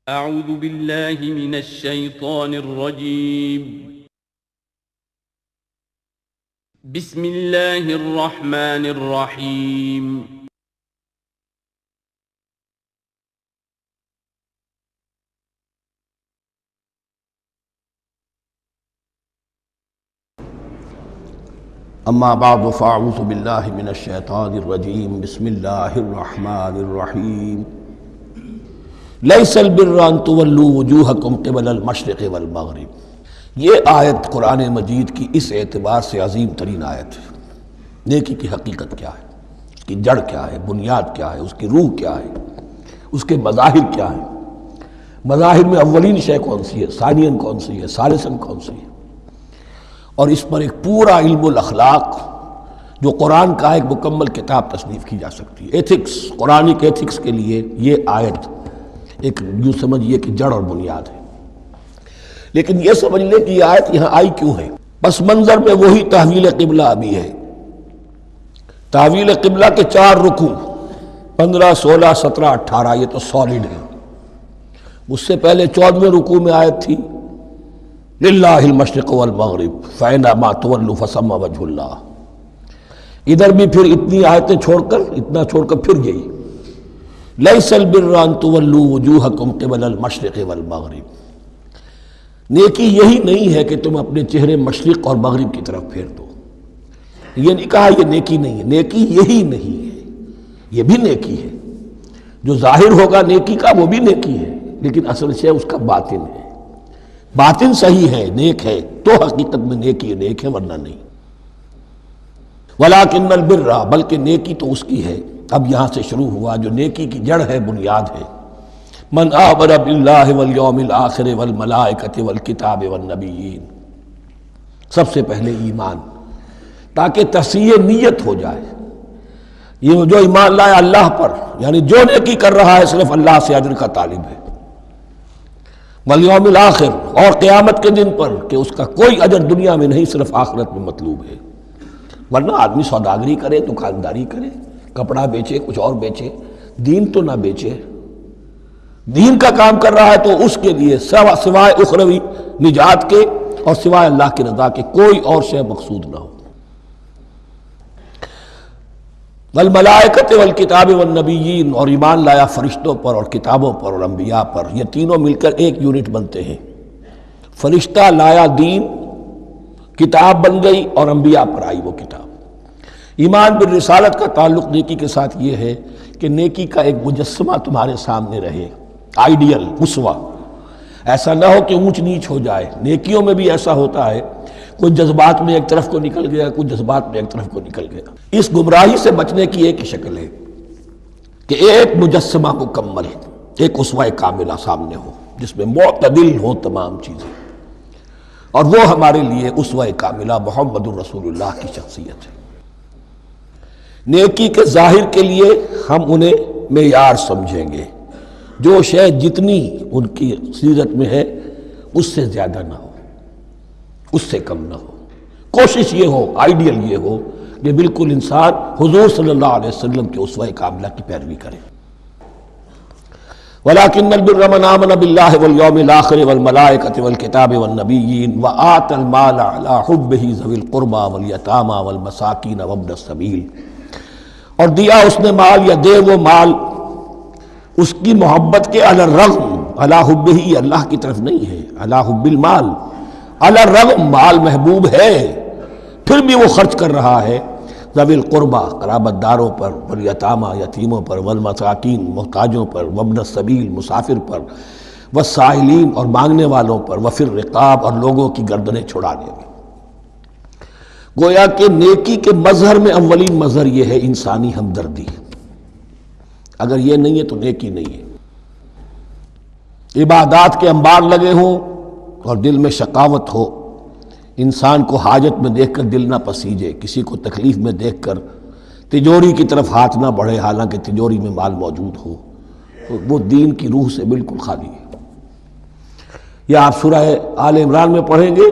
اعوذ باللہ من الشیطان الرجیم بسم اللہ الرحمن الرحیم اما بعد فاعوذ باللہ من الشیطان الرجیم بسم اللہ الرحمن الرحیم لیس البر ان تولوا وجوہکم قبل المشرق والمغرب۔ یہ آیت قرآن مجید کی اس اعتبار سے عظیم ترین آیت ہے۔ نیکی کی حقیقت کیا ہے، اس کی جڑ کیا ہے، بنیاد کیا ہے، اس کی روح کیا ہے، اس کے مظاہر کیا ہیں۔ مظاہر میں اولین شے کون سی ہے، ثانین کون سی ہے، ثالثاً کون سی ہے، اور اس پر ایک پورا علم الاخلاق جو قرآن کا ایک مکمل کتاب تصنیف کی جا سکتی ہے۔ ایتھکس، قرآنک ایتھکس کے لیے یہ آیت ایک یوں سمجھیے کہ جڑ اور بنیاد ہے۔ لیکن یہ سمجھ لیں کہ یہ آیت یہاں آئی کیوں ہے۔ پس منظر میں وہی تحویل قبلہ ابھی ہے۔ تحویل قبلہ کے 4 رکوع 15، 16، 17، 18 یہ تو سالڈ ہے۔ اس سے پہلے 14ویں رکوع میں آیت تھی للہ المشرق والمغرب فأینما تولوا فثم وجہ اللہ۔ ادھر بھی پھر اتنی آیتیں چھوڑ کر پھر گئی لیس البر ان تولوا وجوہکم قبل المشرق والمغرب۔ نیکی یہی نہیں ہے کہ تم اپنے چہرے مشرق اور مغرب کی طرف پھیر دو۔ یہ نہیں کہا یہ نیکی نہیں ہے، نیکی یہی نہیں ہے، یہ بھی نیکی ہے۔ جو ظاہر ہوگا نیکی کا وہ بھی نیکی ہے، لیکن اصل شے اس کا باطن ہے۔ باطن صحیح ہے، نیک ہے تو حقیقت میں نیکی نیک ہے، ورنہ نہیں۔ ولیکن البر، بلکہ نیکی تو اس کی ہے۔ اب یہاں سے شروع ہوا جو نیکی کی جڑ ہے، بنیاد ہے۔ من آمن باللہ والیوم الآخر والملائکۃ والکتاب والنبیین، سب سے پہلے ایمان، تاکہ تصحیح نیت ہو جائے۔ یہ جو ایمان لائے اللہ پر، یعنی جو نیکی کر رہا ہے صرف اللہ سے اجر کا طالب ہے، والیوم الآخر، اور قیامت کے دن پر کہ اس کا کوئی اجر دنیا میں نہیں، صرف آخرت میں مطلوب ہے۔ ورنہ آدمی سوداگری کرے، دکانداری کرے، کپڑا بیچے، کچھ اور بیچے، دین تو نہ بیچے۔ دین کا کام کر رہا ہے تو اس کے لیے سوائے اخروی نجات کے اور سوائے اللہ کی رضا کے کوئی اور شے مقصود نہ ہو۔ والملائکۃ والکتاب والنبیین، اور ایمان لایا فرشتوں پر اور کتابوں پر اور انبیاء پر۔ یہ تینوں مل کر ایک یونٹ بنتے ہیں۔ فرشتہ لایا دین، کتاب بن گئی، اور انبیاء پر آئی وہ کتاب۔ ایمان بالرسالت کا تعلق نیکی کے ساتھ یہ ہے کہ نیکی کا ایک مجسمہ تمہارے سامنے رہے، آئیڈیل، اسوہ۔ ایسا نہ ہو کہ اونچ نیچ ہو جائے۔ نیکیوں میں بھی ایسا ہوتا ہے، کوئی جذبات میں ایک طرف کو نکل گیا، کچھ جذبات میں ایک طرف کو نکل گیا۔ اس گمراہی سے بچنے کی ایک ہی شکل ہے کہ ایک مجسمہ مکمل، ایک اسوہ کاملہ سامنے ہو جس میں معتدل ہو تمام چیزیں، اور وہ ہمارے لیے اسوہ کاملہ محمد الرسول اللہ کی شخصیت ہے۔ نیکی کے ظاہر کے لیے ہم انہیں معیار سمجھیں گے، جو شے جتنی ان کی سیرت میں ہے اس سے زیادہ نہ ہو، اس سے کم نہ ہو۔ کوشش یہ ہو، آئیڈیل یہ ہو کہ بالکل انسان حضور صلی اللہ علیہ وسلم کے اسوہ کاملہ کی پیروی کرے۔ ولیکن البر من آمن باللہ والیوم الآخر والملائکۃ والکتاب والنبیین وآتی المال علی حبہ ذوی القربى والیتامى والمساکین وابن السبیل، اور دیا اس نے مال یا دے وہ مال اس کی محبت کے علی الرغم، علی حبہ اللہ کی طرف نہیں ہے، علی حب المال، علی الرغم مال محبوب ہے پھر بھی وہ خرچ کر رہا ہے، ذوی القربہ قرابت داروں پر، والیتامى یتیموں پر، والمساکین محتاجوں پر، وابن السبیل مسافر پر، والسائلین اور مانگنے والوں پر، وفی الرقاب اور لوگوں کی گردنیں چھڑانے میں۔ گویا کہ نیکی کے مظہر میں اولین مظہر یہ ہے انسانی ہمدردی۔ اگر یہ نہیں ہے تو نیکی نہیں ہے۔ عبادات کے انبار لگے ہوں اور دل میں شقاوت ہو، انسان کو حاجت میں دیکھ کر دل نہ پسیجے، کسی کو تکلیف میں دیکھ کر تجوری کی طرف ہاتھ نہ بڑھے حالانکہ تجوری میں مال موجود ہو، تو وہ دین کی روح سے بالکل خالی ہے۔ یا آپ سورہ آل عمران میں پڑھیں گے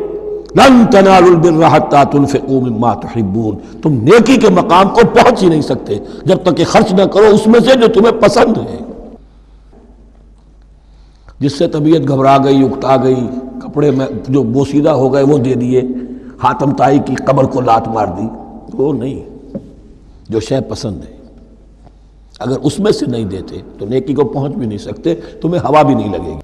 لن تنالوا البر حتى تنفقوا مما تحبون، تم نیکی کے مقام کو پہنچ ہی نہیں سکتے جب تک کہ خرچ نہ کرو اس میں سے جو تمہیں پسند ہے۔ جس سے طبیعت گھبرا گئی، اکتا گئی، کپڑے میں جو بوسیدہ ہو گئے وہ دے دیے، حاتم طائی کی قبر کو لات مار دی، وہ نہیں، جو شے پسند ہے اگر اس میں سے نہیں دیتے تو نیکی کو پہنچ بھی نہیں سکتے، تمہیں ہوا بھی نہیں لگے گی۔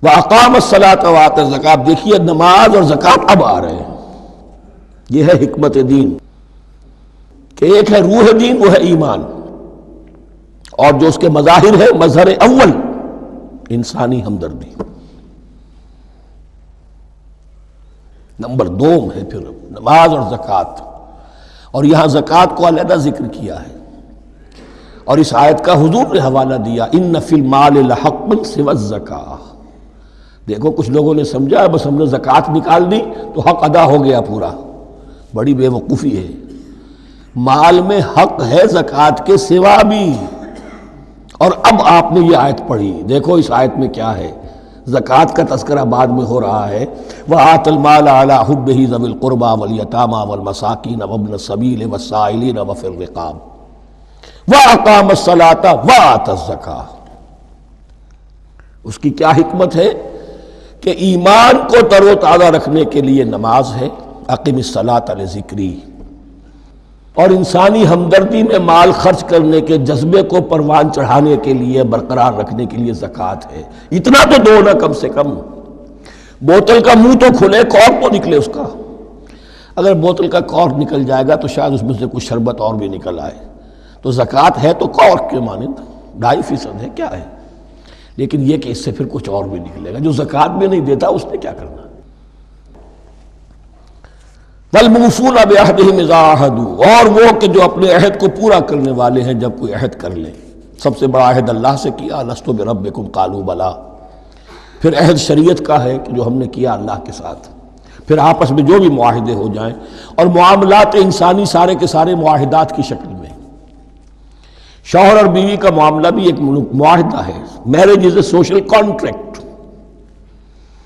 وَأَقَامَ الصَّلَاةَ وَآتَى الزَّكَاةَ، دیکھیے نماز اور زکوٰۃ اب آ رہے ہیں، یہ ہے حکمت دین کہ ایک ہے روح دین، وہ ہے ایمان، اور جو اس کے مظاہر ہے، مظہر اول انسانی ہمدردی، نمبر دوم ہے پھر نماز اور زکوٰۃ، اور یہاں زکوٰۃ کو علیحدہ ذکر کیا ہے، اور اس آیت کا حضور نے حوالہ دیا، ان فی المال لحقا سوی الزکاۃ۔ دیکھو کچھ لوگوں نے سمجھا بس ہم نے زکوٰۃ نکال دی تو حق ادا ہو گیا پورا، بڑی بے وقوفی ہے، مال میں حق ہے زکوٰۃ کے سوا بھی۔ اور اب آپ نے یہ آیت پڑھی، دیکھو اس آیت میں کیا ہے، زکوٰۃ کا تذکرہ بعد میں ہو رہا ہے، وَآتَ الْمَالَ عَلَىٰ حُبِّهِ ذَوِي الْقُرْبَىٰ وَالْيَتَامَىٰ وَالْمَسَاكِينَ وَابْنَ السَّبِيلِ وَالسَّائِلِينَ وَفِي الرِّقَابِ وَأَقَامَ الصَّلَاةَ وَآتَى الزَّكَاةَ۔ اس کی کیا حکمت ہے کہ ایمان کو تر و تازہ رکھنے کے لیے نماز ہے، اقم الصلاۃ لذکری، اور انسانی ہمدردی میں مال خرچ کرنے کے جذبے کو پروان چڑھانے کے لیے، برقرار رکھنے کے لیے زکوٰۃ ہے۔ اتنا تو دو نا کم سے کم، بوتل کا منہ تو کھلے، کارک تو نکلے اس کا، اگر بوتل کا کارک نکل جائے گا تو شاید اس میں سے کچھ شربت اور بھی نکل آئے، تو زکوٰۃ ہے تو کارک کے مانند 2.5% ہے، کیا ہے، لیکن یہ کہ اس سے پھر کچھ اور بھی نکلے گا، جو زکوٰۃ بھی نہیں دیتا اس نے کیا کرنا۔ وَالْمُوفُونَ بِعَهْدِهِمْ إِذَا عَاهَدُوا، اور وہ کہ جو اپنے عہد کو پورا کرنے والے ہیں جب کوئی عہد کر لیں۔ سب سے بڑا عہد اللہ سے کیا، لست بربکم قالوا بلا، پھر عہد شریعت کا ہے کہ جو ہم نے کیا اللہ کے ساتھ، پھر آپس میں جو بھی معاہدے ہو جائیں، اور معاملات انسانی سارے کے سارے معاہدات کی شکل میں، شوہر اور بیوی کا معاملہ بھی ایک معاہدہ ہے، marriage is a social contract,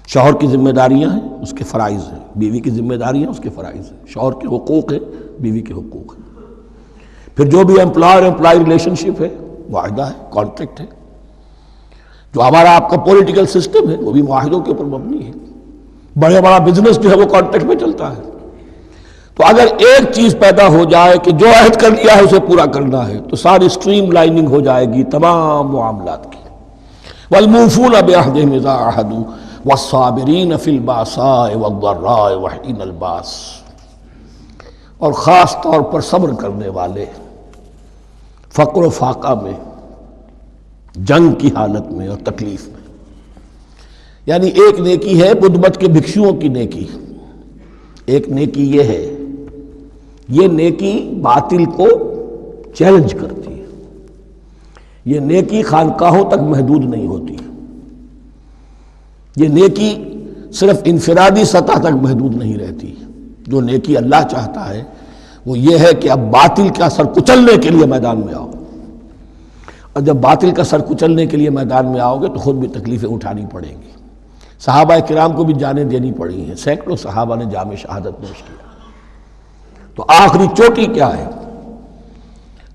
شوہر کی ذمہ داریاں ہیں، اس کے فرائض ہیں، بیوی کی ذمہ داریاں اس کے فرائض ہیں، شوہر کے حقوق ہیں، بیوی کے حقوق ہیں، پھر جو بھی امپلائر امپلائی ریلیشن شپ ہے معاہدہ ہے، کانٹریکٹ ہے، جو ہمارا آپ کا پولیٹیکل سسٹم ہے وہ بھی معاہدوں کے اوپر مبنی ہے، بڑا بزنس جو ہے وہ کانٹریکٹ میں چلتا ہے۔ تو اگر ایک چیز پیدا ہو جائے کہ جو عہد کر لیا ہے اسے پورا کرنا ہے، تو ساری اسٹریم لائننگ ہو جائے گی تمام معاملات کی۔ وَالْمُوفُونَ بِعَهْدِهِمْ إِذَا عَاهَدُوا وَالصَّابِرِينَ فِي الْبَأْسَاءِ وَالضَّرَّاءِ وَحِينَ الْبَأْسِ، اور خاص طور پر صبر کرنے والے فقر و فاقہ میں، جنگ کی حالت میں اور تکلیف میں۔ یعنی ایک نیکی ہے بدھ مت کے بھکشوؤں کی نیکی، ایک نیکی یہ ہے، یہ نیکی باطل کو چیلنج کرتی ہے، یہ نیکی خانقاہوں تک محدود نہیں ہوتی، یہ نیکی صرف انفرادی سطح تک محدود نہیں رہتی، جو نیکی اللہ چاہتا ہے وہ یہ ہے کہ اب باطل کا سر کچلنے کے لیے میدان میں آؤ، اور جب باطل کا سر کچلنے کے لیے میدان میں آؤ گے تو خود بھی تکلیفیں اٹھانی پڑیں گی۔ صحابہ کرام کو بھی جانیں دینی پڑی ہیں، سینکڑوں صحابہ نے جام شہادت نوش کیا، تو آخری چوٹی کیا ہے،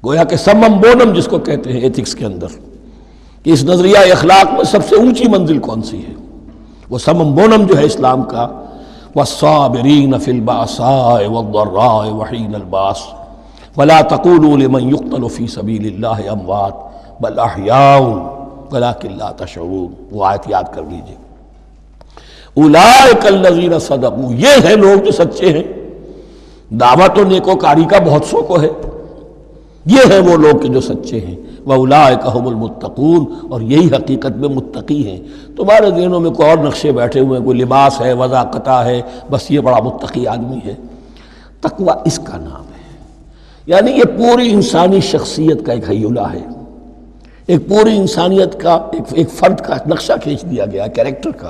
گویا کہ سمم بونم جس کو کہتے ہیں ایتھکس کے اندر، کہ اس نظریہ اخلاق میں سب سے اونچی منزل کون سی ہے، وہ سمم بونم جو ہے اسلام کا، وَالصَّابِرِينَ فِي الْبَأْسَاءِ وَالضَّرَّاءِ وَحِينَ الْبَأْسِ وَلَا تَقُولُوا لِمَنْ يُقْتَلُ فِي سَبِيلِ اللَّهِ أَمْوَاتٌ بَلْ أَحْيَاءٌ وَلَكِنْ لَا تَشْعُرُونَ، وہ آیت یاد کر لیجئے۔ اولئک الذین صدقوا، یہ ہیں لوگ جو سچے ہیں، دعوت و نیکوکاری کا بہت شوق ہے، یہ ہیں وہ لوگ کہ جو سچے ہیں، وَأُولَئِكَ هُمُ الْمُتَّقُونَ، اور یہی حقیقت میں متقی ہیں۔ تمہارے ذہنوں میں کوئی اور نقشے بیٹھے ہوئے ہیں، کوئی لباس ہے، وضاقتہ ہے، بس یہ بڑا متقی آدمی ہے، تقوی اس کا نام ہے۔ یعنی یہ پوری انسانی شخصیت کا ایک حیولہ ہے، ایک پوری انسانیت کا ایک فرد کا نقشہ کھینچ دیا گیا کیریکٹر کا،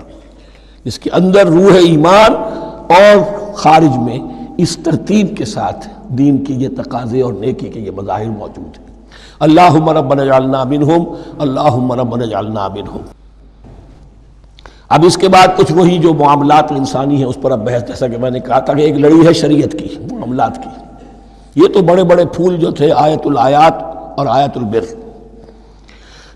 جس کے اندر روح ایمان اور خارج میں اس ترتیب کے ساتھ دین کی یہ تقاضے اور نیکی کے یہ مظاہر موجود ہیں۔ اللہم ربنا اجعلنا منہم، اللہم ربنا اجعلنا منہم۔ اب اس کے بعد کچھ وہی جو معاملات انسانی ہیں اس پر اب بحث، جیسا کہ میں نے کہا تھا کہ ایک لڑی ہے شریعت کی، معاملات کی، یہ تو بڑے بڑے پھول جو تھے آیت الآیات اور آیت البر،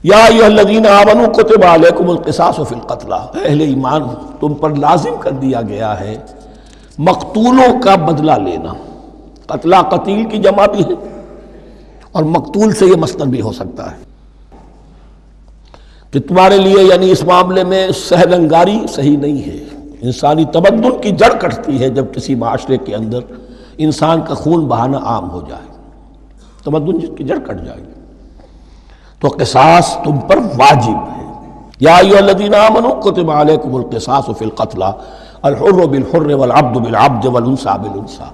یا ایھا الذین آمنوا کتب علیکم القصاص فی القتلی، اہل ایمان تم پر لازم کر دیا گیا ہے مقتولوں کا بدلہ لینا۔ قتلہ قتیل کی جمع بھی ہے، اور مقتول سے یہ مصدر بھی ہو سکتا ہے کہ تمہارے لیے یعنی اس معاملے میں سہل انگاری صحیح نہیں ہے۔ انسانی تمدن کی جڑ کٹتی ہے جب کسی معاشرے کے اندر انسان کا خون بہانا عام ہو جائے، تمدن کی جڑ کٹ جائے گی، تو قصاص تم پر واجب ہے۔ یا ایھا الذین آمنوا کتب علیکم القصاص فی القتلی الحر بالحر والعبد بالعبد والانثى بالانثى،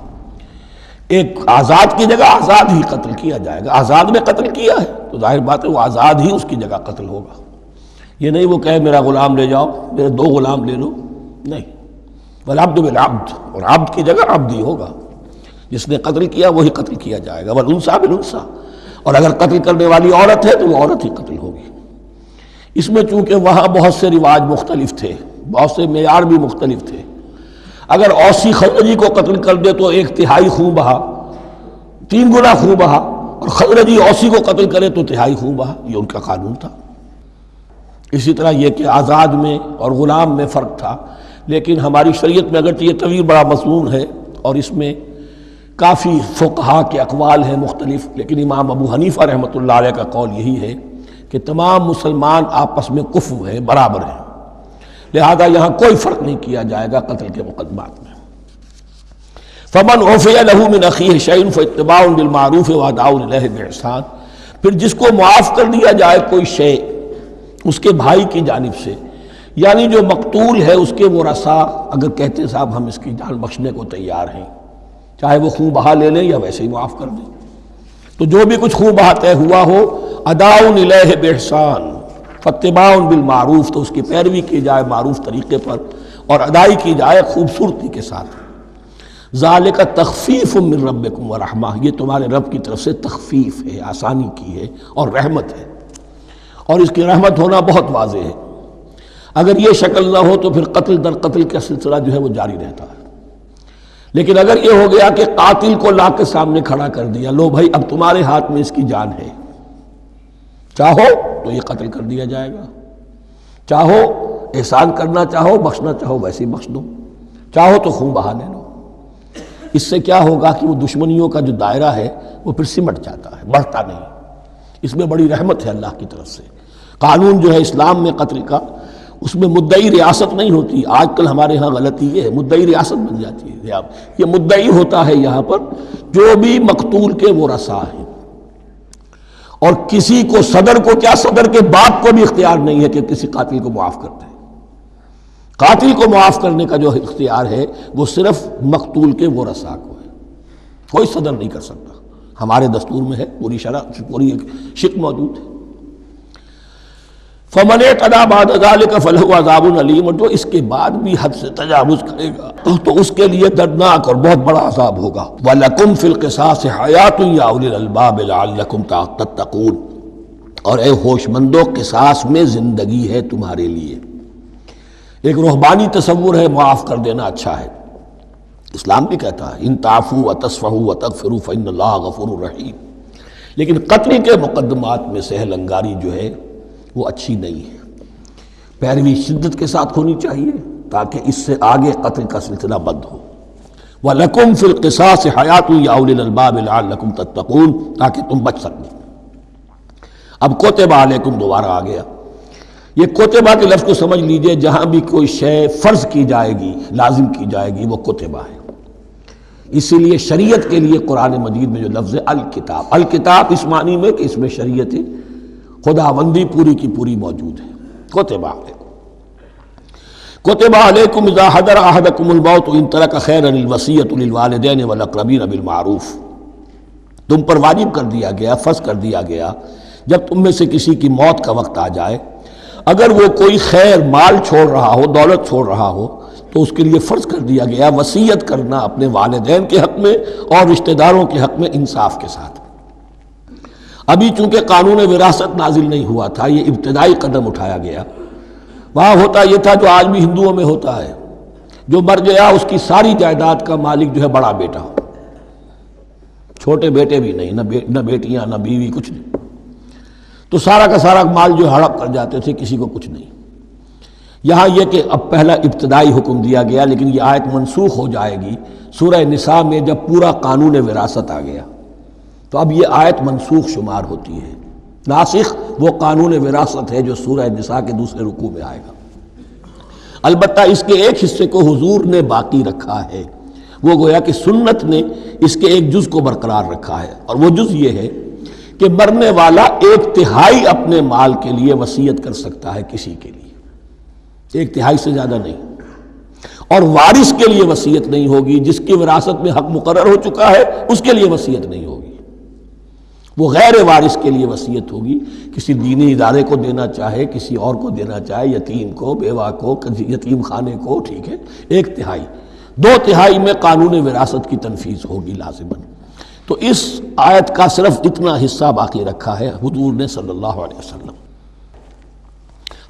ایک آزاد کی جگہ آزاد ہی قتل کیا جائے گا۔ آزاد میں قتل کیا ہے تو ظاہر بات ہے وہ آزاد ہی اس کی جگہ قتل ہوگا، یہ نہیں وہ کہے میرا غلام لے جاؤ، میرے 2 غلام لے لو، نہیں، والعبد بالعبد، اور عبد کی جگہ عبد ہی ہوگا، جس نے قتل کیا وہی قتل کیا جائے گا، والانثى بالانثى، اور اگر قتل کرنے والی عورت ہے تو وہ عورت ہی قتل ہوگی۔ اس میں چونکہ وہاں بہت سے رواج مختلف تھے، بہت سے معیار بھی مختلف تھے، اگر اوسی خزرجی کو قتل کر دے تو 1/3 خون بہا، 3 گنا خون بہا، اور خزرجی اوسی کو قتل کرے تو 1/3 خون بہا، یہ ان کا قانون تھا۔ اسی طرح یہ کہ آزاد میں اور غلام میں فرق تھا، لیکن ہماری شریعت میں اگرچہ یہ طویل بڑا مضمون ہے اور اس میں کافی فقہا کے اقوال ہیں مختلف، لیکن امام ابو حنیفہ رحمۃ اللہ علیہ کا قول یہی ہے کہ تمام مسلمان آپس میں کفو ہیں، برابر ہیں، لہذا یہاں کوئی فرق نہیں کیا جائے گا قتل کے مقدمات میں۔ فمن عفی لہ من اخیہ شیء فاتباع بالمعروف واداء الیہ باحسان، پھر جس کو معاف کر دیا جائے کوئی شے اس کے بھائی کی جانب سے، یعنی جو مقتول ہے اس کے ورثاء اگر کہتے صاحب ہم اس کی جان بخشنے کو تیار ہیں، چاہے وہ خون بہا لے لیں یا ویسے ہی معاف کر دیں، تو جو بھی کچھ خون بہا طے ہوا ہو اداء الیہ باحسان فاتباع بالمعروف، تو اس کی پیروی کی جائے معروف طریقے پر اور ادائی کی جائے خوبصورتی کے ساتھ۔ ذالک تخفیف من ربکم ورحمہ، یہ تمہارے رب کی طرف سے تخفیف ہے، آسانی کی ہے اور رحمت ہے، اور اس کی رحمت ہونا بہت واضح ہے۔ اگر یہ شکل نہ ہو تو پھر قتل در قتل کا سلسلہ جو ہے وہ جاری رہتا ہے، لیکن اگر یہ ہو گیا کہ قاتل کو لا کے سامنے کھڑا کر دیا، لو بھائی اب تمہارے ہاتھ میں اس کی جان ہے، چاہو تو یہ قتل کر دیا جائے گا، چاہو احسان کرنا چاہو بخشنا چاہو ویسے ہی بخش دو، چاہو تو خون بہا لے لو۔ اس سے کیا ہوگا کہ وہ دشمنیوں کا جو دائرہ ہے وہ پھر سمٹ جاتا ہے، بڑھتا نہیں۔ اس میں بڑی رحمت ہے اللہ کی طرف سے۔ قانون جو ہے اسلام میں قتل کا، اس میں مدعی ریاست نہیں ہوتی، آج کل ہمارے ہاں غلطی یہ ہے، مدعی ریاست بن جاتی ہے، یہ مدعی ہوتا ہے یہاں پر جو بھی مقتول کے ورثاء ہیں، اور کسی کو صدر کو کیا صدر کے باپ کو بھی اختیار نہیں ہے کہ کسی قاتل کو معاف کر دے۔ قاتل کو معاف کرنے کا جو اختیار ہے وہ صرف مقتول کے ورثاء کو ہے، کوئی صدر نہیں کر سکتا، ہمارے دستور میں ہے، پوری شرع پوری شک موجود ہے۔ فمن اعتدی بعد ذلک فلہ عذاب علیم، اور جو اس کے بعد بھی حد سے تجاوز کرے گا تو اس کے لیے دردناک اور بہت بڑا عذاب ہوگا۔ وَلَكُمْ فِي الْقِصَاصِ حَيَاةٌ يَا أُولِي الْأَلْبَابِ لَعَلَّكُمْ تَتَّقُونَ، اور اے ہوش مندو قصاص میں زندگی ہے تمہارے لیے۔ ایک روحانی تصور ہے معاف کر دینا اچھا ہے، اسلام بھی کہتا ہے ان تعفوا وتصفحوا وتغفروا فإن اللہ غفور رحیم، لیکن قتل کے مقدمات میں سہل انگاری جو ہے وہ اچھی نہیں ہے، پیروی شدت کے ساتھ ہونی چاہیے تاکہ اس سے آگے قتل کا سلسلہ بند ہو۔ وَلَكُمْ فِي الْقِصَاصِ حَيَاةٌ يَا أُولِي الْأَلْبَابِ لَعَلَّكُمْ تَتَّقُونَ، تاکہ تم بچ سکو۔ اب کوتب علیکم دوبارہ آ گیا، یہ کوتبہ کے لفظ کو سمجھ لیجئے، جہاں بھی کوئی شے فرض کی جائے گی لازم کی جائے گی وہ کوتبہ ہے، اسی لیے شریعت کے لیے قرآن مجید میں جو لفظ ہے الکتاب، الکتاب اس معنی میں کہ اس میں شریعت خداوندی پوری کی پوری موجود ہے۔ کتب علیکم، کتب علیکم اذا حضر احدکم الموت ان ترک خیرا الوصیۃ للوالدین والاقربین بالمعروف، تم پر واجب کر دیا گیا، فرض کر دیا گیا جب تم میں سے کسی کی موت کا وقت آ جائے، اگر وہ کوئی خیر مال چھوڑ رہا ہو، دولت چھوڑ رہا ہو، تو اس کے لیے فرض کر دیا گیا وصیت کرنا اپنے والدین کے حق میں اور رشتہ داروں کے حق میں انصاف کے ساتھ۔ ابھی چونکہ قانون وراثت نازل نہیں ہوا تھا، یہ ابتدائی قدم اٹھایا گیا، وہاں ہوتا یہ تھا جو آج بھی ہندوؤں میں ہوتا ہے، جو مر گیا اس کی ساری جائیداد کا مالک جو ہے بڑا بیٹا، چھوٹے بیٹے بھی نہیں، نہ بیٹیاں نہ بیوی، کچھ نہیں۔ تو سارا کا سارا مال جو ہڑپ کر جاتے تھے، کسی کو کچھ نہیں۔ یہاں یہ کہ اب پہلا ابتدائی حکم دیا گیا، لیکن یہ آیت منسوخ ہو جائے گی سورہ نساء میں جب پورا قانون وراثت آ گیا، تو اب یہ آیت منسوخ شمار ہوتی ہے۔ ناسخ وہ قانون وراثت ہے جو سورہ نساء کے دوسرے رکوع میں آئے گا۔ البتہ اس کے ایک حصے کو حضور نے باقی رکھا ہے، وہ گویا کہ سنت نے اس کے ایک جز کو برقرار رکھا ہے، اور وہ جز یہ ہے کہ مرنے والا 1/3 اپنے مال کے لیے وصیت کر سکتا ہے کسی کے لیے، 1/3 سے زیادہ نہیں، اور وارث کے لیے وصیت نہیں ہوگی۔ جس کی وراثت میں حق مقرر ہو چکا ہے اس کے لیے وصیت نہیں ہوگی، وہ غیر وارث کے لیے وصیت ہوگی، کسی دینی ادارے کو دینا چاہے، کسی اور کو دینا چاہے، یتیم کو، بیوہ کو، یتیم خانے کو، ٹھیک ہے، 1/3۔ 2/3 میں قانون وراثت کی تنفیذ ہوگی لازماً۔ تو اس آیت کا صرف اتنا حصہ باقی رکھا ہے حضور نے صلی اللہ علیہ وسلم۔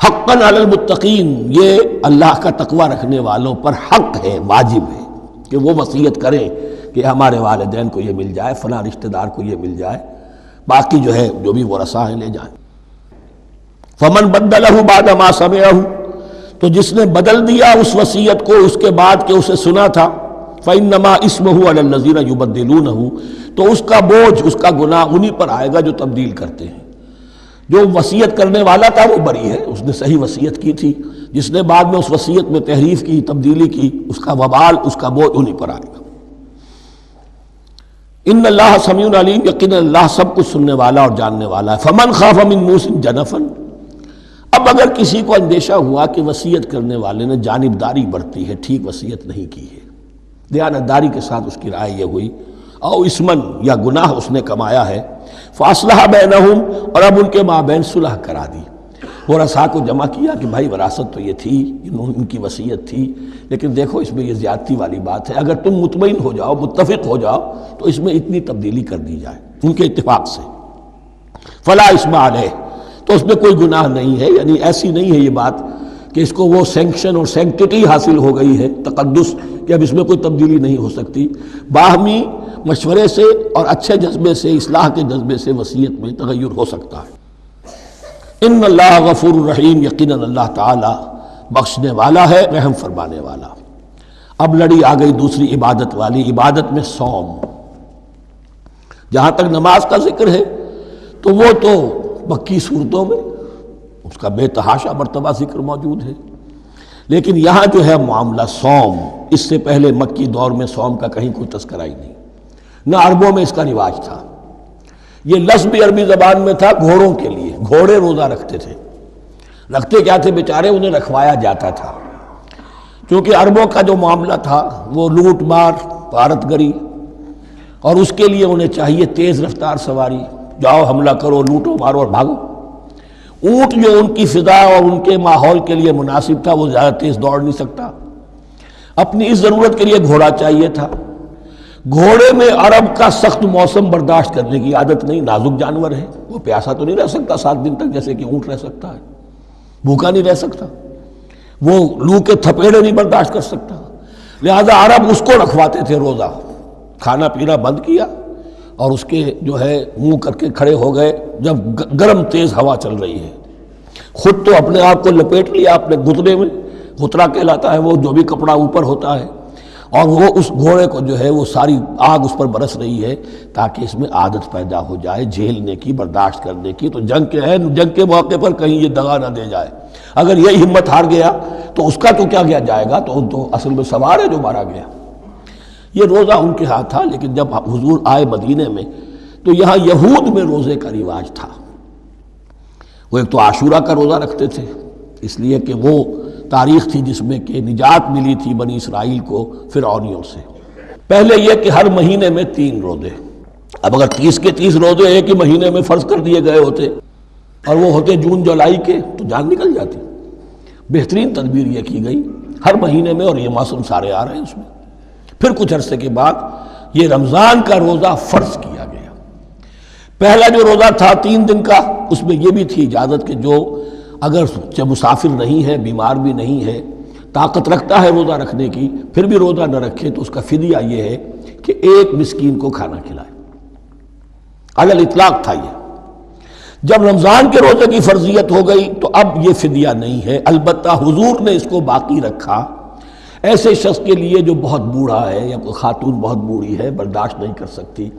حقاً علی المتقین، یہ اللہ کا تقوی رکھنے والوں پر حق ہے، واجب ہے کہ وہ وصیت کریں کہ ہمارے والدین کو یہ مل جائے، فلاں رشتہ دار کو یہ مل جائے، باقی جو ہے جو بھی ورثاء ہیں لے جائیں۔ فمن بدلہ بعد ما سمعہ، تو جس نے بدل دیا اس وصیت کو اس کے بعد کہ اسے سنا تھا، فإنما اسمہ علی الذین یبدلونہ، تو اس کا بوجھ، اس کا گناہ انہی پر آئے گا جو تبدیل کرتے ہیں۔ جو وصیت کرنے والا تھا وہ بری ہے، اس نے صحیح وصیت کی تھی، جس نے بعد میں اس وصیت میں تحریف کی، تبدیلی کی، اس کا وبال، اس کا بوجھ انہی پر آئے گا۔ ان اللہ سمیع علیم، یقینا اللہ سب کچھ سننے والا اور جاننے والا ہے۔ فمن خاف من موص جنفا، اب اگر کسی کو اندیشہ ہوا کہ وصیت کرنے والے نے جانبداری برتی ہے، ٹھیک وصیت نہیں کی ہے، دیانتداری کے ساتھ اس کی رائے یہ ہوئی، او اسمن، یا گناہ اس نے کمایا ہے، فاصلح بینہم، اور اب ان کے مابین صلح کرا دی، ورثاء کو جمع کیا کہ بھائی وراثت تو یہ تھی، ان کی وصیت تھی، لیکن دیکھو اس میں یہ زیادتی والی بات ہے، اگر تم مطمئن ہو جاؤ، متفق ہو جاؤ تو اس میں اتنی تبدیلی کر دی جائے ان کے اتفاق سے، فلا اسم علیہ، تو اس میں کوئی گناہ نہیں ہے، یعنی ایسی نہیں ہے یہ بات کہ اس کو وہ سینکشن اور سینکٹیٹی حاصل ہو گئی ہے، تقدس، کہ اب اس میں کوئی تبدیلی نہیں ہو سکتی۔ باہمی مشورے سے اور اچھے جذبے سے، اصلاح کے جذبے سے وصیت میں تغیر ہو سکتا ہے۔ ان اللہ غفور الرحیم، یقیناً اللہ تعالی بخشنے والا ہے، رحم فرمانے والا۔ اب لڑی آ گئی دوسری عبادت والی، عبادت میں صوم۔ جہاں تک نماز کا ذکر ہے تو وہ تو مکی صورتوں میں اس کا بے تحاشا مرتبہ ذکر موجود ہے، لیکن یہاں جو ہے معاملہ صوم، اس سے پہلے مکی دور میں صوم کا کہیں کوئی تذکرہ ہی نہیں، نہ عربوں میں اس کا رواج تھا۔ یہ لفظ بھی عربی زبان میں تھا گھوڑوں کے لیے، گھوڑے روزہ رکھتے تھے، رکھتے کیا تھے بیچارے، انہیں رکھوایا جاتا تھا، کیونکہ عربوں کا جو معاملہ تھا وہ لوٹ مار، غارت گری، اور اس کے لیے انہیں چاہیے تیز رفتار سواری، جاؤ حملہ کرو، لوٹو مارو اور بھاگو۔ اونٹ جو ان کی فضا اور ان کے ماحول کے لیے مناسب تھا، وہ زیادہ تیز دوڑ نہیں سکتا، اپنی اس ضرورت کے لیے گھوڑا چاہیے تھا۔ گھوڑے میں عرب کا سخت موسم برداشت کرنے کی عادت نہیں، نازک جانور ہے، وہ پیاسا تو نہیں رہ سکتا 7 دن تک جیسے کہ اونٹ رہ سکتا ہے، بھوکا نہیں رہ سکتا، وہ لو کے تھپیڑے نہیں برداشت کر سکتا، لہذا عرب اس کو رکھواتے تھے روزہ، کھانا پینا بند کیا اور اس کے جو ہے منہ کر کے کھڑے ہو گئے جب گرم تیز ہوا چل رہی ہے، خود تو اپنے آپ کو لپیٹ لیا اپنے گھٹنے میں، غترہ کہلاتا ہے وہ جو بھی کپڑا اوپر ہوتا ہے، اور وہ اس گھوڑے کو جو ہے وہ ساری آگ اس پر برس رہی ہے تاکہ اس میں عادت پیدا ہو جائے جھیلنے کی، برداشت کرنے کی، تو جنگ کے موقع پر کہیں یہ دغا نہ دے جائے۔ اگر یہ ہمت ہار گیا تو اس کا تو کیا کیا جائے گا، تو اصل میں سوار ہے جو مارا گیا۔ یہ روزہ ان کے ہاتھ تھا، لیکن جب حضور آئے مدینے میں تو یہاں یہود میں روزے کا رواج تھا، وہ ایک تو عاشورہ کا روزہ رکھتے تھے، اس لیے کہ وہ تاریخ تھی جس میں کہ نجات ملی تھی بنی اسرائیل کو فرعونیوں سے۔ پہلے یہ کہ ہر مہینے میں 3 روزے، اب اگر 30 کے 30 روزے ایک ہی مہینے میں فرض کر دیے گئے ہوتے اور وہ ہوتے جون جولائی کے تو جان نکل جاتی۔ بہترین تدبیر یہ کی گئی ہر مہینے میں، اور یہ موسم سارے آ رہے ہیں اس میں۔ پھر کچھ عرصے کے بعد یہ رمضان کا روزہ فرض کیا گیا۔ پہلا جو روزہ تھا 3 دن کا، اس میں یہ بھی تھی اجازت کہ جو اگر مسافر نہیں ہے، بیمار بھی نہیں ہے، طاقت رکھتا ہے روزہ رکھنے کی، پھر بھی روزہ نہ رکھے تو اس کا فدیہ یہ ہے کہ 1 مسکین کو کھانا کھلائے، علی الاطلاق تھا یہ۔ جب رمضان کے روزے کی فرضیت ہو گئی تو اب یہ فدیہ نہیں ہے، البتہ حضور نے اس کو باقی رکھا ایسے شخص کے لیے جو بہت بوڑھا ہے، یا کوئی خاتون بہت بوڑھی ہے برداشت نہیں کر سکتی،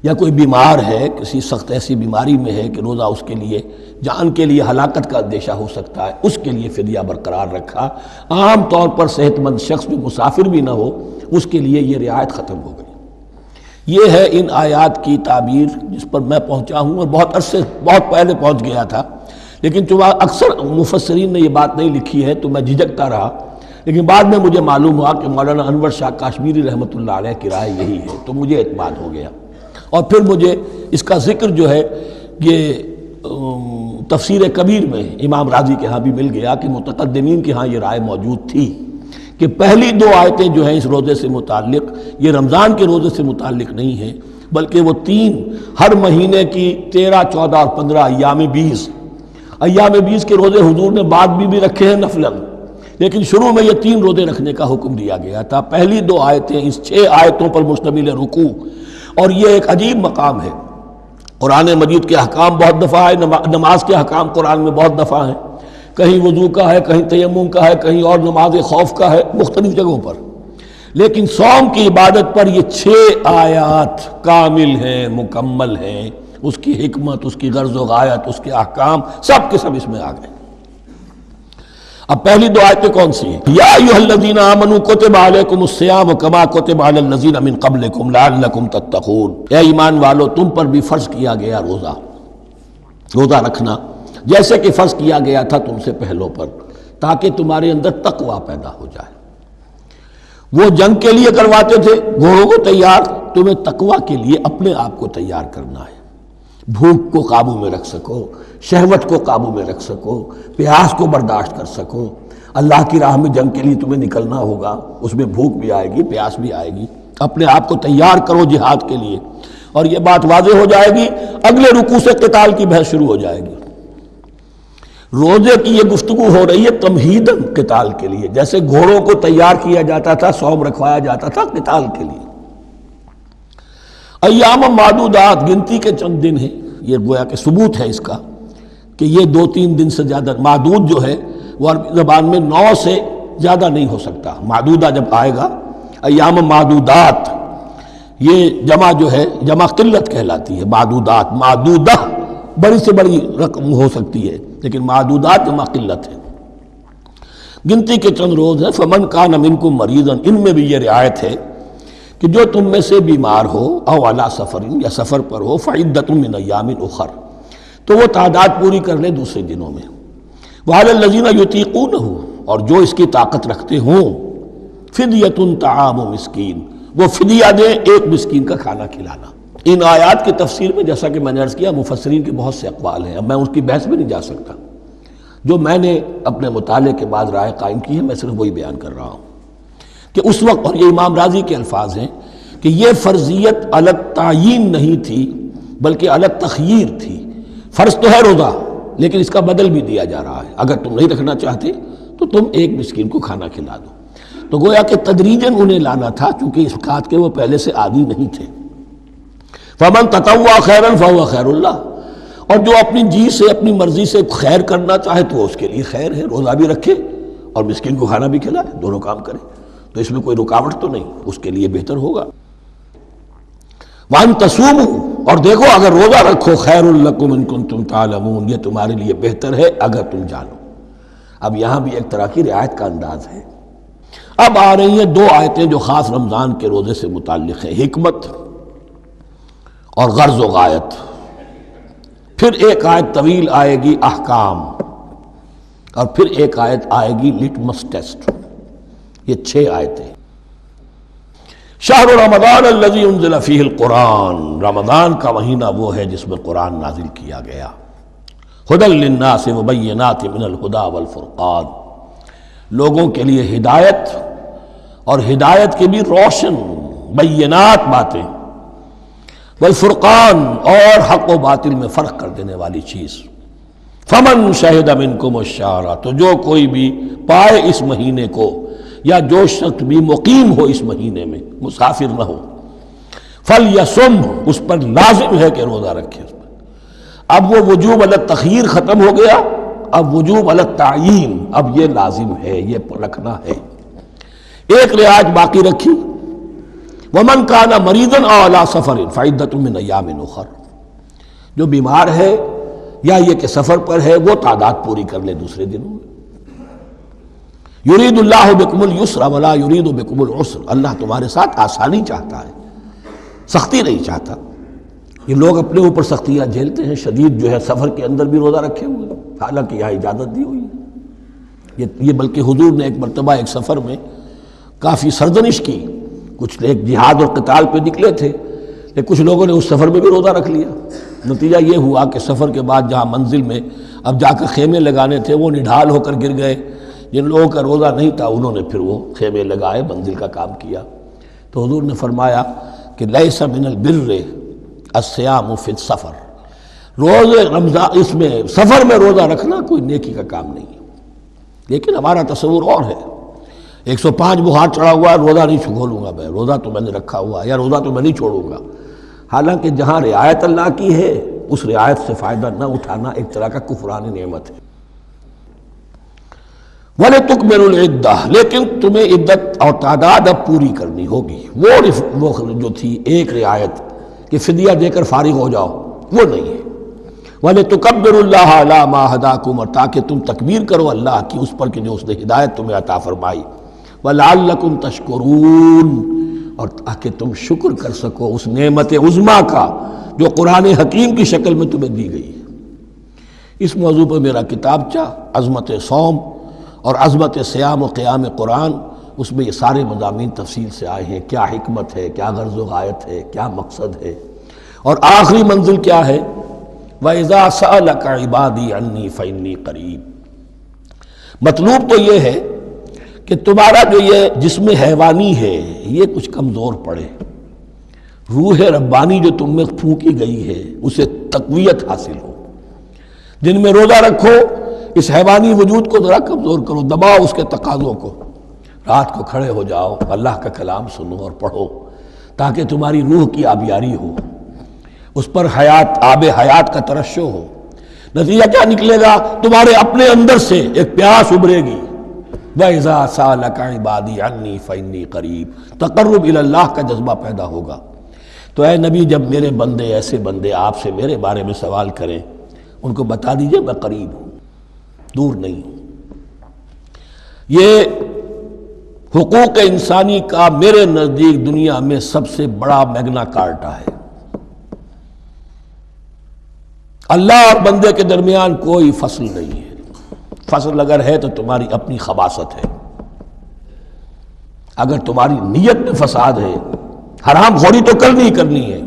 یا کوئی بیمار ہے، کسی سخت ایسی بیماری میں ہے کہ روزہ اس کے لیے جان کے لیے ہلاکت کا اندیشہ ہو سکتا ہے، اس کے لیے فدیہ برقرار رکھا۔ عام طور پر صحت مند شخص جو مسافر بھی نہ ہو اس کے لیے یہ رعایت ختم ہو گئی۔ یہ ہے ان آیات کی تعبیر جس پر میں پہنچا ہوں، اور بہت پہلے پہنچ گیا تھا، لیکن چونکہ اکثر مفسرین نے یہ بات نہیں لکھی ہے تو میں جھجکتا رہا، لیکن بعد میں مجھے معلوم ہوا کہ مولانا انور شاہ کاشمیری رحمۃ اللہ علیہ کی رائے یہی ہے، تو مجھے اعتماد ہو گیا۔ اور پھر مجھے اس کا ذکر جو ہے یہ تفسیر کبیر میں امام راضی کے ہاں بھی مل گیا کہ متقدمین کے ہاں یہ رائے موجود تھی کہ پہلی دو آیتیں جو ہیں اس روزے سے متعلق یہ رمضان کے روزے سے متعلق نہیں ہیں، بلکہ وہ تین ہر مہینے کی 13، 14 اور 15 ایام 20 کے روزے حضور نے بعد بھی رکھے ہیں نفلاً، لیکن شروع میں یہ 3 روزے رکھنے کا حکم دیا گیا تھا۔ پہلی 2 آیتیں اس 6 آیتوں پر مشتمل رکوع، اور یہ ایک عجیب مقام ہے۔ قرآن مجید کے احکام بہت دفعہ ہے، نماز کے احکام قرآن میں بہت دفعہ ہیں، کہیں وضو کا ہے، کہیں تیمم کا ہے، کہیں اور نماز خوف کا ہے، مختلف جگہوں پر، لیکن صوم کی عبادت پر یہ 6 آیات کامل ہیں، مکمل ہیں، اس کی حکمت، اس کی غرض و غایت، اس کے احکام سب کے سب اس میں آ گئے۔ اب پہلی 2 آیتیں کون سی ہیں؟ یا ایھا الذین آمنوا کتب علیکم الصیام کما کتب علی الذین من قبلکم لعلکم تتقون، اے ایمان والو تم پر بھی فرض کیا گیا روزہ رکھنا جیسے کہ فرض کیا گیا تھا تم سے پہلوں پر، تاکہ تمہارے اندر تقوی پیدا ہو جائے۔ وہ جنگ کے لیے کرواتے تھے گھوڑوں کو تیار، تمہیں تقوی کے لیے اپنے آپ کو تیار کرنا ہے، بھوک کو قابو میں رکھ سکو، شہوت کو قابو میں رکھ سکو، پیاس کو برداشت کر سکو۔ اللہ کی راہ میں جنگ کے لیے تمہیں نکلنا ہوگا، اس میں بھوک بھی آئے گی، پیاس بھی آئے گی، اپنے آپ کو تیار کرو جہاد کے لیے۔ اور یہ بات واضح ہو جائے گی، اگلے رکوع سے قتال کی بحث شروع ہو جائے گی۔ روزے کی یہ گفتگو ہو رہی ہے تمہیداً قتال کے لیے، جیسے گھوڑوں کو تیار کیا جاتا تھا، صوم رکھوایا جاتا تھا قتال کے لیے۔ ایام معدودات، گنتی کے چند دن ہیں، یہ گویا کہ ثبوت ہے اس کا کہ یہ 2-3 دن سے زیادہ، معدود جو ہے وہ عربی زبان میں 9 سے زیادہ نہیں ہو سکتا۔ معدودہ جب آئے گا، ایام معدودات، یہ جمع جو ہے جمع قلت کہلاتی ہے، معدودات، معدودہ بڑی سے بڑی رقم ہو سکتی ہے، لیکن معدودات جمع قلت ہے۔ گنتی کے چند روز ہیں، فمن کان منکم مریضا، ان میں بھی یہ رعایت ہے کہ جو تم میں سے بیمار ہو، او علی سفر، یا سفر پر ہو، فعدۃ من ایام اخر، تو وہ تعداد پوری کر لے دوسرے دنوں میں۔ وعلی الذین یطیقونہ، اور جو اس کی طاقت رکھتے ہوں، فدیۃ طعام مسکین، وہ فدیہ دیں، ایک مسکین کا کھانا کھلانا۔ ان آیات کی تفسیر میں جیسا کہ میں نے عرض کیا مفسرین کے بہت سے اقوال ہیں، اب میں اس کی بحث میں نہیں جا سکتا، جو میں نے اپنے مطالعے کے بعد رائے قائم کی ہے میں صرف وہی بیان کر رہا ہوں کہ اس وقت، اور یہ امام راضی کے الفاظ ہیں کہ یہ فرضیت الگ تعیین نہیں تھی بلکہ الگ تخییر تھی۔ فرض تو ہے روزہ، لیکن اس کا بدل بھی دیا جا رہا ہے، اگر تم نہیں رکھنا چاہتے تو تم ایک مسکین کو کھانا کھلا دو۔ تو گویا کہ تدریجاً انہیں لانا تھا، چونکہ اس بات کے وہ پہلے سے عادی نہیں تھے۔ فمن تطوع خیرا فهو خیر اللہ، اور جو اپنی جی سے، اپنی مرضی سے خیر کرنا چاہے تو اس کے لیے خیر ہے، روزہ بھی رکھے اور مسکین کو کھانا بھی کھلائے، دونوں کام کرے، تو اس میں کوئی رکاوٹ تو نہیں، اس کے لیے بہتر ہوگا۔ وَأَن تَصُومُوا، اور دیکھو اگر روزہ رکھو، خیر لکم ان کنتم تعلمون، یہ تمہارے لیے بہتر ہے اگر تم جانو۔ اب یہاں بھی ایک طرح کی رعایت کا انداز ہے۔ اب آ رہی ہیں 2 آیتیں جو خاص رمضان کے روزے سے متعلق ہیں، حکمت اور غرض و غایت۔ پھر ایک آیت طویل آئے گی احکام، اور پھر ایک آیت آئے گی لٹمس ٹیسٹ۔ یہ 6 آیتیں۔ شہر رمضان الذی انزل فیہ القرآن، رمضان کا مہینہ وہ ہے جس میں قرآن نازل کیا گیا۔ ھدی للناس وبینات من الھدی والفرقان، لوگوں کے لیے ہدایت، اور ہدایت کے بھی روشن بینات باتیں، والفرقان، اور حق و باطل میں فرق کر دینے والی چیز۔ فمن شہد منکم الشہر، تو جو کوئی بھی پائے اس مہینے کو، یا جو شخص بھی مقیم ہو اس مہینے میں، مسافر نہ ہو، فلیصم، اس پر لازم ہے کہ روزہ رکھے۔ اس پر اب وہ وجوب علی التخییر ختم ہو گیا، اب وجوب علی التعیین، اب یہ لازم ہے، یہ رکھنا ہے۔ ایک رعایت باقی رکھی، ومن کان مریضا او علی سفر فعدۃ من ایام اخر، جو بیمار ہے یا یہ کہ سفر پر ہے وہ تعداد پوری کر لے دوسرے دنوں میں۔ یرید اللہ بکم الیسر ولا یرید بکم العسر، اللہ تمہارے ساتھ آسانی چاہتا ہے، سختی نہیں چاہتا۔ یہ لوگ اپنے اوپر سختیاں جھیلتے ہیں، شدید جو ہے سفر کے اندر بھی روزہ رکھے ہوئے، حالانکہ یہاں اجازت دی ہوئی ہے۔ یہ بلکہ حضور نے ایک مرتبہ ایک سفر میں کافی سرزنش کی، کچھ ایک جہاد اور قتال پہ نکلے تھے، لیکن کچھ لوگوں نے اس سفر میں بھی روزہ رکھ لیا۔ نتیجہ یہ ہوا کہ سفر کے بعد جہاں منزل میں اب جا کر خیمے لگانے تھے وہ نڈھال ہو کر گر گئے، جن لوگوں کا روزہ نہیں تھا انہوں نے پھر وہ خیمے لگائے، منزل کا کام کیا۔ تو حضور نے فرمایا کہ لیس من البر الصیام فی السفر، روزے رمضان اس میں سفر میں روزہ رکھنا کوئی نیکی کا کام نہیں ہے۔ لیکن ہمارا تصور اور ہے، 105 بخار چڑھا ہوا ہے، روزہ نہیں کھولوں گا میں، روزہ تو میں نے رکھا ہوا ہے، یا روزہ تو میں نہیں چھوڑوں گا۔ حالانکہ جہاں رعایت اللہ کی ہے اس رعایت سے فائدہ نہ اٹھانا ایک طرح کا کفران نعمت ہے۔ وَلِتُكْمِلُوا الْعِدَّةَ، لیکن تمہیں عدت اور تعداد اب پوری کرنی ہوگی۔ وہ جو تھی ایک رعایت کہ فدیہ دے کر فارغ ہو جاؤ، وہ نہیں ہے۔ وَلِتُكَبِّرُوا اللَّهَ عَلَىٰ مَا هَدَاكُمْ، اور تاکہ تم تکبیر کرو اللہ کی اس پر کہ جو اس نے ہدایت تمہیں عطا فرمائی۔ وَلَعَلَّكُمْ تَشْكُرُونَ، اور تاکہ تم شکر کر سکو اس نعمت عظمیٰ کا جو قرآن حکیم کی شکل میں تمہیں دی گئی ہے۔ اس موضوع پر میرا کتابچہ عظمت صوم اور عظمت صیام و قیام قرآن، اس میں یہ سارے مضامین تفصیل سے آئے ہیں، کیا حکمت ہے، کیا غرض و غایت ہے، کیا مقصد ہے، اور آخری منزل کیا ہے، وَإِذَا سَأَلَكَ عِبَادِي عَنِّي فَإِنِّي قَرِيبٌ۔ مطلوب تو یہ ہے کہ تمہارا جو یہ جسم حیوانی ہے یہ کچھ کمزور پڑے، روح ربانی جو تم میں پھونکی گئی ہے اسے تقویت حاصل ہو۔ جن میں روزہ رکھو، اس حیوانی وجود کو ذرا کمزور کرو، دباؤ اس کے تقاضوں کو، رات کو کھڑے ہو جاؤ، اللہ کا کلام سنو اور پڑھو، تاکہ تمہاری روح کی آبیاری ہو، اس پر حیات، آب حیات کا ترشح ہو۔ نتیجہ کیا نکلے گا؟ تمہارے اپنے اندر سے ایک پیاس ابھرے گی، وَإِذَا سَأَلَكَ عِبَادِي عَنِّي فَإِنِّي قَرِيبٌ، تقرب الی اللہ کا جذبہ پیدا ہوگا۔ تو اے نبی، جب میرے بندے، ایسے بندے آپ سے میرے بارے میں سوال کریں، ان کو بتا دیجئے میں قریب ہوں، دور نہیں ہوں۔ یہ حقوق انسانی کا میرے نزدیک دنیا میں سب سے بڑا میگنا کارٹا ہے۔ اللہ اور بندے کے درمیان کوئی فصل نہیں ہے، فصل اگر ہے تو تمہاری اپنی خباثت ہے، اگر تمہاری نیت میں فساد ہے، حرام خوری تو کرنی ہی کرنی ہے،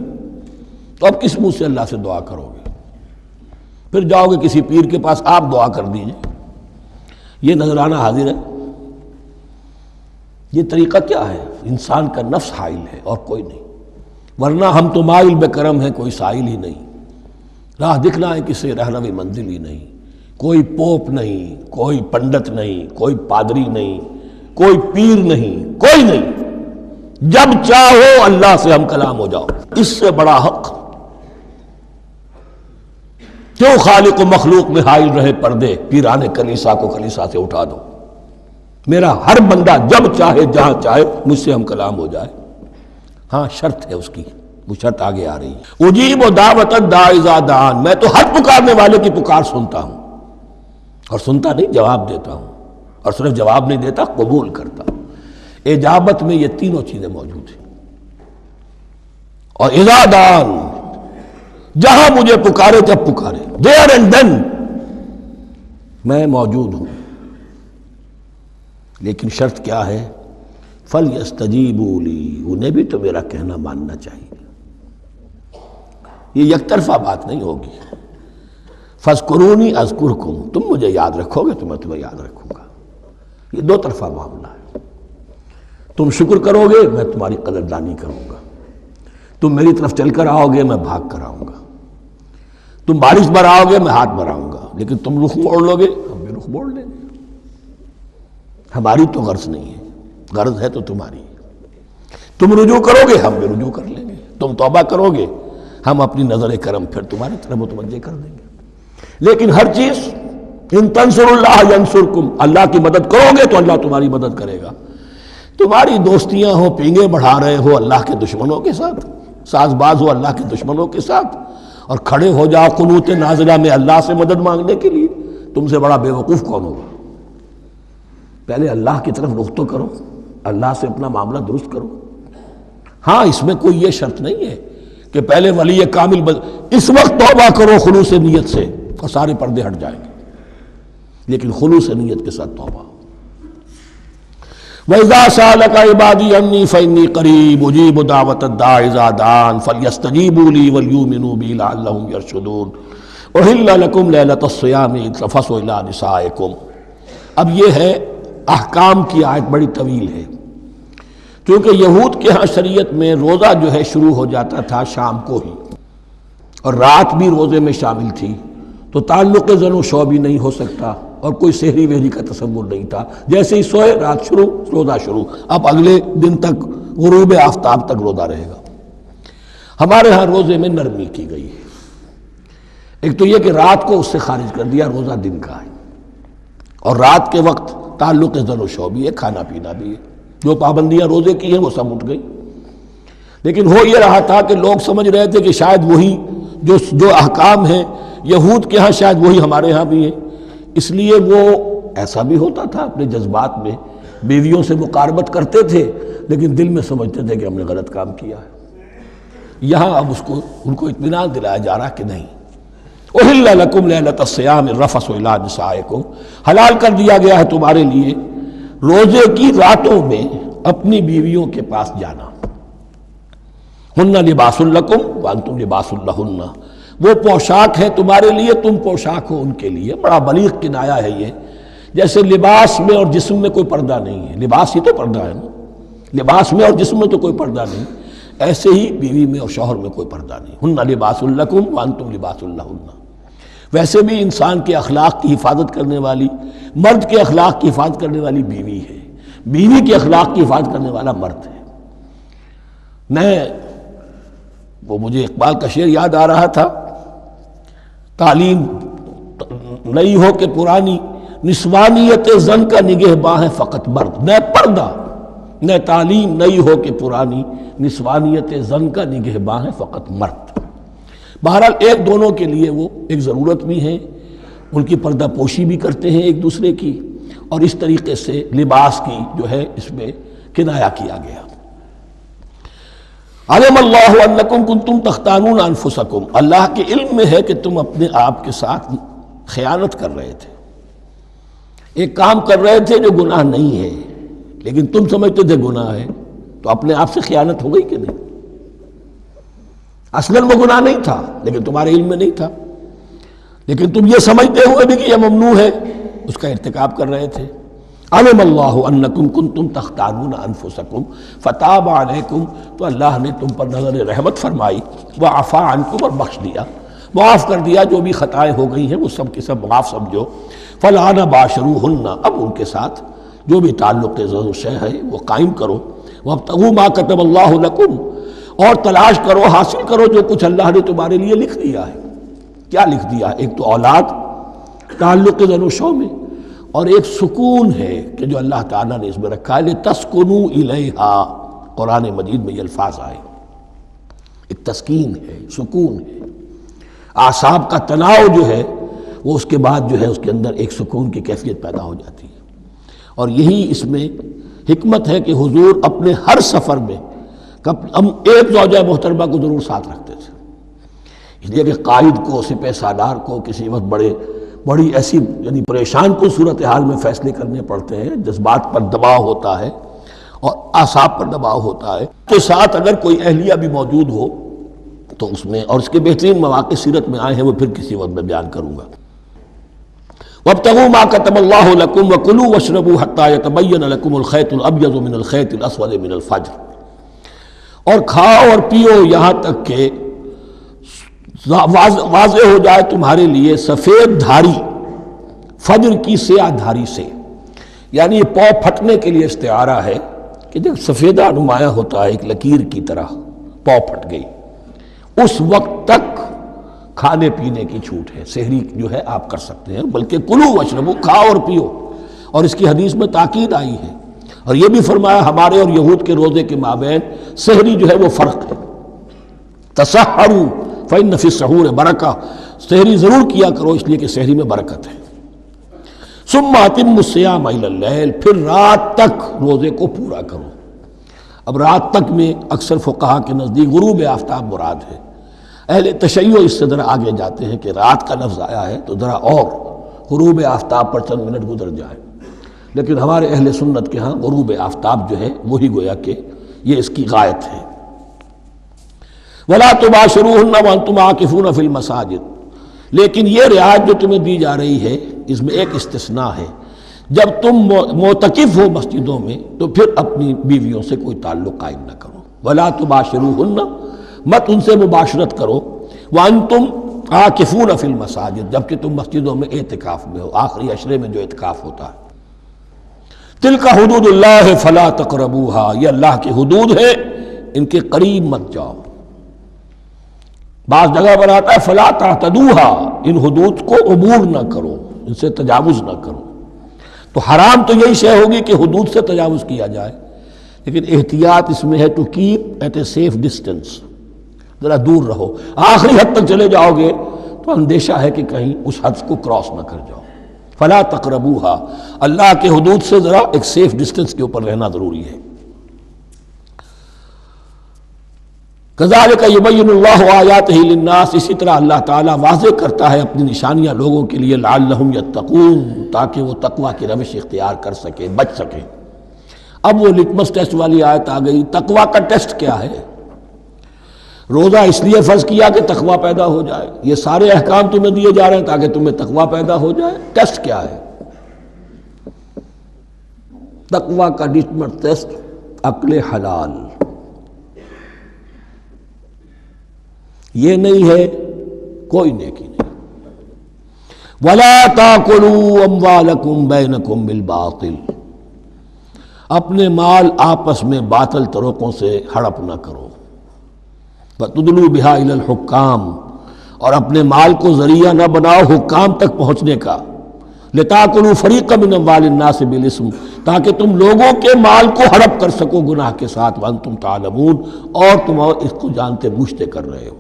تو اب کس منہ سے اللہ سے دعا کرو گے؟ پھر جاؤ گے کسی پیر کے پاس، آپ دعا کر دیجئے، یہ نذرانہ حاضر ہے؟ یہ طریقہ کیا ہے؟ انسان کا نفس حائل ہے اور کوئی نہیں، ورنہ ہم تو مائل بے کرم ہیں، کوئی سائل ہی نہیں، راہ دکھنا ہے کسی رہنوی منزل ہی نہیں، کوئی پوپ نہیں، کوئی پنڈت نہیں، کوئی پادری نہیں، کوئی پیر نہیں، کوئی نہیں، جب چاہو اللہ سے ہم کلام ہو جاؤ۔ اس سے بڑا حق کیوں خالق و مخلوق میں حائل رہے پردے؟ پیران کلیسا کو کلیسا سے اٹھا دو، میرا ہر بندہ جب چاہے جہاں چاہے مجھ سے ہم کلام ہو جائے۔ ہاں شرط ہے اس کی، وہ شرط آگے آ رہی ہے، اجیب دعوت الداعی اذا دعان، میں تو ہر پکارنے والے کی پکار سنتا ہوں، اور سنتا نہیں جواب دیتا ہوں، اور صرف جواب نہیں دیتا، قبول کرتا ہوں۔ اجابت میں یہ تینوں چیزیں موجود ہیں۔ اور اذا دعان، جہاں مجھے پکارے جب پکارے، there and then میں موجود ہوں۔ لیکن شرط کیا ہے؟ فَلْيَسْتَجِيبُوا لِي، انہیں بھی تو میرا کہنا ماننا چاہیے، یہ یک طرفہ بات نہیں ہوگی۔ فَاذْكُرُونِي أَذْكُرْكُمْ، تم مجھے یاد رکھو گے تو میں تمہیں یاد رکھوں گا، یہ دو طرفہ معاملہ ہے۔ تم شکر کرو گے میں تمہاری قدردانی کروں گا، تم میری طرف چل کر آؤ گے میں بھاگ کر آؤں گا، تم بارش برآؤ گے میں ہاتھ بڑھاؤں گا، لیکن تم رخ موڑ لو گے ہم بھی رخ موڑ لیں گے۔ ہماری تو غرض نہیں ہے، غرض ہے تو تمہاری، تم رجوع کرو گے ہم بھی رجوع کر لیں گے، تم توبہ کرو گے ہم اپنی نظر کرم پھر تمہاری طرف متوجہ کر دیں گے۔ لیکن ہر چیز ان تنصر اللہ ینصرکم، اللہ کی مدد کرو گے تو اللہ تمہاری مدد کرے گا۔ تمہاری دوستیاں ہو، پینگے بڑھا رہے ہو اللہ کے دشمنوں کے ساتھ، ساز باز ہو اللہ کے دشمنوں کے ساتھ، اور کھڑے ہو جاؤ قنوت نازلہ میں اللہ سے مدد مانگنے کے لیے، تم سے بڑا بے وقوف کون ہوگا؟ پہلے اللہ کی طرف رخ تو کرو، اللہ سے اپنا معاملہ درست کرو۔ ہاں اس میں کوئی یہ شرط نہیں ہے کہ پہلے ولی کامل اس وقت توبہ کرو خلوص نیت سے اور سارے پردے ہٹ جائیں گے، لیکن خلوص نیت کے ساتھ توبہ۔ وَإِذَا سَأَلَكَ عِبَادِي عَنِّي فَإِنِّي قَرِيبٌ أُجِيبُ دَعْوَةَ الدَّاعِ إِذَا دَعَانِ فَلْيَسْتَجِيبُوا لِي وَلْيُؤْمِنُوا بِي لَعَلَّهُمْ يَرْشُدُونَ أُحِلَّ لَكُمْ لَيْلَةَ الصِّيَامِ الرَّفَثُ إِلَىٰ نِسَائِكُمْ۔ اب یہ ہے احکام کی آیت، بڑی طویل ہے، کیونکہ یہود کے ہاں شریعت میں روزہ جو ہے شروع ہو جاتا تھا شام کو ہی، اور رات بھی روزے میں شامل تھی، تو تعلق زن و شو بھی نہیں ہو سکتا، اور کوئی سحری وحری کا تصور نہیں تھا، جیسے ہی سوئے رات شروع، روزہ شروع، اب اگلے دن تک غروب آفتاب تک روزہ رہے گا۔ ہمارے ہاں روزے میں نرمی کی گئی ہے، ایک تو یہ کہ رات کو اس سے خارج کر دیا، روزہ دن کا ہے، اور رات کے وقت تعلق زن و شو بھی ہے، کھانا پینا بھی ہے، جو پابندیاں روزے کی ہیں وہ سب اٹھ گئی۔ لیکن ہو یہ رہا تھا کہ لوگ سمجھ رہے تھے کہ شاید وہی جو احکام ہیں یہود کے ہاں شاید وہی ہمارے ہاں بھی ہیں، اس لیے وہ ایسا بھی ہوتا تھا اپنے جذبات میں بیویوں سے مقاربت کرتے تھے، لیکن دل میں سمجھتے تھے کہ ہم نے غلط کام کیا ہے۔ یہاں اب ان کو اطمینان دلایا جا رہا کہ نہیں، احل لکم لیلۃ الصیام الرفث الی نسائکم، حلال کر دیا گیا ہے تمہارے لیے روزے کی راتوں میں اپنی بیویوں کے پاس جانا۔ ہن لباس لکم وانتم لباس لہن، وہ پوشاک ہے تمہارے لیے، تم پوشاک ہو ان کے لیے۔ بڑا بلیغ کنایا ہے یہ، جیسے لباس میں اور جسم میں کوئی پردہ نہیں ہے، لباس ہی تو پردہ ہے نا، لباس میں اور جسم میں تو کوئی پردہ نہیں، ایسے ہی بیوی میں اور شوہر میں کوئی پردہ نہیں۔ ہن لباس لکم وانتم لباس لہن۔ ویسے بھی انسان کے اخلاق کی حفاظت کرنے والی، مرد کے اخلاق کی حفاظت کرنے والی بیوی ہے، بیوی کے اخلاق کی حفاظت کرنے والا مرد ہے۔ وہ مجھے اقبال کا شعر یاد آ رہا تھا، تعلیم نئی ہو کہ پرانی، نسوانیت زن کا نگہباں ہے فقط مرد، نہ پردہ نہ تعلیم نئی ہو کہ پرانی، نسوانیت زن کا نگہباں ہے فقط مرد۔ بہرحال ایک دونوں کے لیے وہ ایک ضرورت بھی ہے، ان کی پردہ پوشی بھی کرتے ہیں ایک دوسرے کی، اور اس طریقے سے لباس کی جو ہے اس میں کنایا کیا گیا۔ علم اللہ انکم کنتم تختانون انفسکم، اللہ کے علم میں ہے کہ تم اپنے آپ کے ساتھ خیانت کر رہے تھے، ایک کام کر رہے تھے جو گناہ نہیں ہے، لیکن تم سمجھتے تھے گناہ ہے، تو اپنے آپ سے خیانت ہو گئی کہ نہیں؟ اصلاً وہ گناہ نہیں تھا لیکن تمہارے علم میں نہیں تھا، لیکن تم یہ سمجھتے ہوئے بھی کہ یہ ممنوع ہے، اس کا ارتکاب کر رہے تھے۔ علم اللہ انکم کنتم تختانون انفسکم فتاب علیکم، تو اللہ نے تم پر نظر رحمت فرمائی، وعفا عنکم، اور بخش دیا، معاف کر دیا، جو بھی خطائیں ہو گئی ہیں وہ سب کے سب معاف سمجھو۔ فالآن باشروہن، اب ان کے ساتھ جو بھی تعلق زد و شے ہے وہ قائم کرو۔ وابتغوا ما کتب اللہ لکم، اور تلاش کرو، حاصل کرو جو کچھ اللہ نے تمہارے لیے لکھ دیا ہے۔ کیا لکھ دیا ہے؟ ایک تو اولاد تعلق زد و شو میں، اور ایک سکون ہے کہ جو اللہ تعالیٰ نے اس میں رکھا ہے، لِتَسْكُنُوا إِلَيْهَا، قرآن مجید میں یہ الفاظ آئے، ایک تسکین ہے، سکون ہے، اعصاب کا تناؤ جو ہے وہ اس کے بعد جو ہے اس کے اندر ایک سکون کی کیفیت پیدا ہو جاتی ہے۔ اور یہی اس میں حکمت ہے کہ حضور اپنے ہر سفر میں ہم ایک زوجہ محترمہ کو ضرور ساتھ رکھتے تھے، اس لیے کہ قائد کو، سپہ سالار کو کسی وقت بڑی ایسی یعنی پریشان کن صورتحال میں فیصلے کرنے پڑتے ہیں، جذبات پر دباؤ ہوتا ہے اور اعصاب پر دباؤ ہوتا ہے، تو ساتھ اگر کوئی اہلیہ بھی موجود ہو تو اس میں، اور اس کے بہترین مواقع سیرت میں آئے ہیں، وہ پھر کسی وقت میں بیان کروں گا۔ وَابْتَغُوا مَا كَتَبَ اللَّهُ لَكُمْ وَكُلُوا وَاشْرَبُوا حَتَّى يَتَبَيَّنَ لَكُمُ الْخَيْطُ الْأَبْيَضُ مِنَ الْخَيْطِ الْأَسْوَدِ مِنَ الْفَجْرِ، اور کھاؤ اور پیو یہاں تک کہ واضح ہو جائے تمہارے لیے سفید دھاری فجر کی سیاہ دھاری سے، یعنی یہ پاؤں پھٹنے کے لیے استعارہ ہے کہ جب سفیدہ نمایاں ہوتا ہے ایک لکیر کی طرح، پاؤں پھٹ گئی، اس وقت تک کھانے پینے کی چھوٹ ہے، سحری جو ہے آپ کر سکتے ہیں، بلکہ کلو واشربو، کھاؤ اور پیو، اور اس کی حدیث میں تاکید آئی ہے، اور یہ بھی فرمایا ہمارے اور یہود کے روزے کے مابین سحری جو ہے وہ فرق ہے۔ تسحروا فإن فی السحور برکہ، سحری ضرور کیا کرو اس لیے کہ سحری میں برکت ہے۔ ثم اتموا الصیام الی اللیل، پھر رات تک روزے کو پورا کرو۔ اب رات تک میں اکثر فقہا کے نزدیک غروب آفتاب مراد ہے، اہل تشیع اس سے ذرا آگے جاتے ہیں کہ رات کا لفظ آیا ہے تو ذرا اور غروب آفتاب پر چند منٹ گزر جائے، لیکن ہمارے اہل سنت کے ہاں غروب آفتاب جو ہے وہی گویا کہ یہ اس کی غایت ہے۔ وَلَا تُبَاشِرُوهُنَّ وَأَنْتُمْ عَاكِفُونَ فِي الْمَسَاجِدِ، لیکن یہ رعایت جو تمہیں دی جا رہی ہے اس میں ایک استثناء ہے، جب تم معتکف ہو مسجدوں میں تو پھر اپنی بیویوں سے کوئی تعلق قائم نہ کرو۔ وَلَا تُبَاشِرُوهُنَّ، مت ان سے مباشرت کرو، وَأَنْتُمْ عَاكِفُونَ فِي الْمَسَاجِدِ، جبکہ تم مسجدوں میں اعتکاف میں ہو، آخری عشرے میں جو اعتکاف ہوتا ہے۔ تِلْكَ حُدُودُ اللَّهِ فَلَا تَقْرَبُوهَا، یہ اللہ کی حدود ہے، ان کے قریب مت جاؤ۔ بعض جگہ پر آتا ہے فلا تعتدوها، ان حدود کو عبور نہ کرو، ان سے تجاوز نہ کرو۔ تو حرام تو یہی شے ہوگی کہ حدود سے تجاوز کیا جائے، لیکن احتیاط اس میں ہے to keep at a safe distance, ذرا دور رہو۔ آخری حد تک چلے جاؤ گے تو اندیشہ ہے کہ کہیں اس حد کو کراس نہ کر جاؤ۔ فلا تقربوها، اللہ کے حدود سے ذرا ایک سیف ڈسٹینس کے اوپر رہنا ضروری ہے۔ کذالک یبین اللہ آیاتہ للناس، اسی طرح اللہ تعالیٰ واضح کرتا ہے اپنی نشانیاں لوگوں کے لیے، لعلہم یتقون، تاکہ وہ تقوی کی روش اختیار کر سکیں، بچ سکیں۔ اب وہ لٹمس ٹیسٹ والی آیت آ گئی، تقوی کا ٹیسٹ کیا ہے؟ روزہ اس لیے فرض کیا کہ تقوی پیدا ہو جائے، یہ سارے احکام تمہیں دیے جا رہے ہیں تاکہ تمہیں تقوی پیدا ہو جائے۔ ٹیسٹ کیا ہے؟ تقوی کا لٹمس ٹیسٹ عقل حلال، یہ نہیں ہے کوئی نیکی نہیں۔ وَلَا تَأْكُلُوا أَمْوَالَكُمْ بَيْنَكُمْ بِالْبَاطِلِ، اپنے مال آپس میں باطل طریقوں سے ہڑپ نہ کرو۔ وَتُدْلُوا بِهَا إِلَى الْحُكَّامِ، اور اپنے مال کو ذریعہ نہ بناؤ حکام تک پہنچنے کا۔ لِتَأْكُلُوا فَرِيقًا مِنْ أَمْوَالِ النَّاسِ بِالْإِثْمِ، تاکہ تم لوگوں کے مال کو ہڑپ کر سکو گناہ کے ساتھ، وَأَنْتُمْ تَعْلَمُونَ، اور تم اس کو جانتے بوجھتے کر رہے ہو۔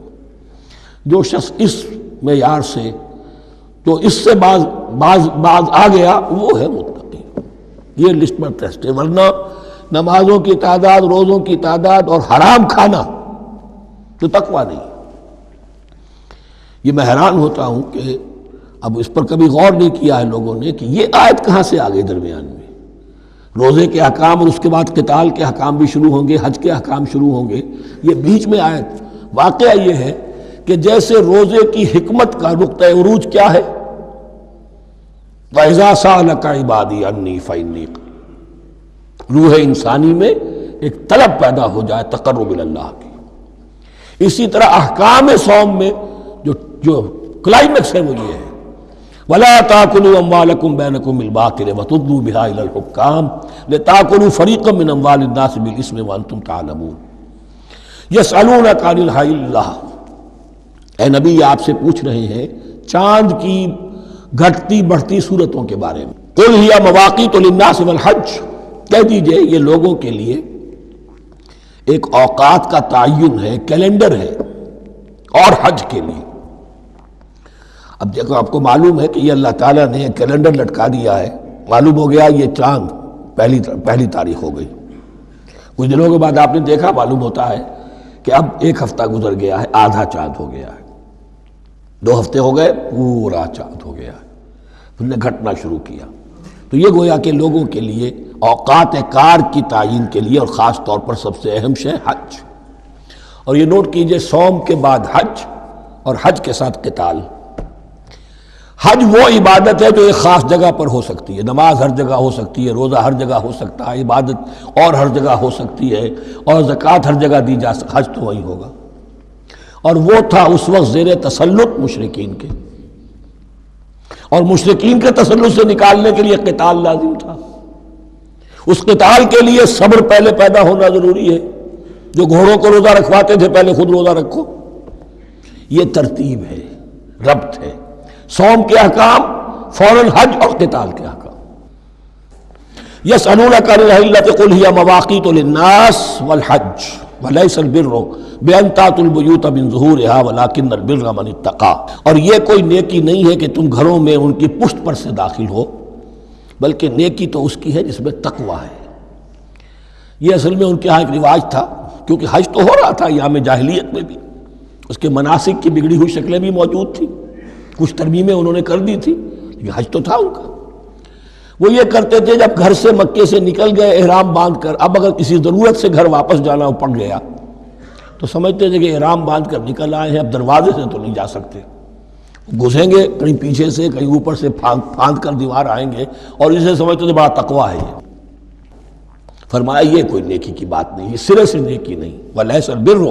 جو شخص اس معیار سے تو اس سے باز آ گیا وہ ہے متقی۔ یہ لسٹمس ٹیسٹ ہے، ورنہ نمازوں کی تعداد، روزوں کی تعداد اور حرام کھانا تو تقوی نہیں۔ یہ میں حیران ہوتا ہوں کہ اب اس پر کبھی غور نہیں کیا ہے لوگوں نے کہ یہ آیت کہاں سے آ گئی درمیان میں۔ روزے کے احکام اور اس کے بعد قتال کے احکام بھی شروع ہوں گے، حج کے احکام شروع ہوں گے، یہ بیچ میں آیت۔ واقعہ یہ ہے کہ جیسے روزے کی حکمت کا نقطہ عروج کیا ہے، وَإِذَا سَأَلَكَ عِبَادِي عَنِّي فَإِنِّي قَرِيبٌ، روح انسانی میں ایک طلب پیدا ہو جائے تقرب اللہ کی۔ اسی طرح احکام صوم میں جو کلائمیکس ہے وہ یہ ہے، وَلَا تَأْكُلُوا أَمْوَالَكُمْ بَيْنَكُمْ بِالْبَاطِلِ وَتُدْلُوا بِهَا إِلَى الْحُكَّامِ لِتَأْكُلُوا فَرِيقًا مِنْ أَمْوَالِ النَّاسِ بِالْإِثْمِ وَأَنْتُمْ تَعْلَمُونَ۔ يَسْأَلُونَكَ عَنِ الْأَهِلَّةِ، اے نبی آپ سے پوچھ رہے ہیں چاند کی گھٹتی بڑھتی صورتوں کے بارے میں۔ قُلْ هِيَ مَوَاقِيتُ لِلنَّاسِ وَالْحَجِّ، کہہ دیجئے یہ لوگوں کے لیے ایک اوقات کا تعین ہے، کیلنڈر ہے، اور حج کے لیے۔ اب دیکھو آپ کو معلوم ہے کہ یہ اللہ تعالیٰ نے کیلنڈر لٹکا دیا ہے، معلوم ہو گیا یہ چاند پہلی تاریخ ہو گئی، کچھ دنوں کے بعد آپ نے دیکھا معلوم ہوتا ہے کہ اب ایک ہفتہ گزر گیا ہے، آدھا چاند ہو گیا ہے، 2 ہفتے ہو گئے، پورا چاند ہو گیا ہے، پھر نے گھٹنا شروع کیا۔ تو یہ گویا کہ لوگوں کے لیے اوقات کار کی تعین کے لیے، اور خاص طور پر سب سے اہم شے حج۔ اور یہ نوٹ کیجئے، صوم کے بعد حج، اور حج کے ساتھ قتال۔ حج وہ عبادت ہے جو ایک خاص جگہ پر ہو سکتی ہے، نماز ہر جگہ ہو سکتی ہے، روزہ ہر جگہ ہو سکتا ہے، عبادت اور ہر جگہ ہو سکتی ہے، اور زکوٰۃ ہر جگہ دی جا سکتی، حج تو وہی ہوگا۔ اور وہ تھا اس وقت زیر تسلط مشرکین کے، اور مشرکین کے تسلط سے نکالنے کے لیے قتال لازم تھا۔ اس قتال کے لیے صبر پہلے پیدا ہونا ضروری ہے۔ جو گھوڑوں کو روزہ رکھواتے تھے پہلے خود روزہ رکھو، یہ ترتیب ہے، ربط ہے۔ صوم کے احکام فوراً حج اور قتال کے احکام۔ یسألونک عن الأہلة قل ہی مواقیت للناس والحج ولیس البر بأن تأتوا البیوت من ظہورها ولکن البر من اتقى، اور یہ کوئی نیکی نہیں ہے کہ تم گھروں میں ان کی پشت پر سے داخل ہو، بلکہ نیکی تو اس کی ہے جس میں تقوی ہے۔ یہ اصل میں ان کے ہاں ایک رواج تھا، کیونکہ حج تو ہو رہا تھا ایام جاہلیت میں بھی، اس کے مناسک کی بگڑی ہوئی شکلیں بھی موجود تھیں، کچھ ترمیمیں انہوں نے کر دی تھی، لیکن حج تو تھا ان کا۔ وہ یہ کرتے تھے جب گھر سے مکے سے نکل گئے احرام باندھ کر، اب اگر کسی ضرورت سے گھر واپس جانا پڑ گیا تو سمجھتے تھے کہ احرام باندھ کر نکل آئے ہیں، اب دروازے سے تو نہیں جا سکتے، گھسیں گے کہیں پیچھے سے کہیں اوپر سے پھاند کر دیوار آئیں گے، اور اسے سمجھتے تھے بڑا تقویٰ ہے یہ۔ فرمایا یہ کوئی نیکی کی بات نہیں، یہ سرے سے نیکی نہیں۔ ولیس البر،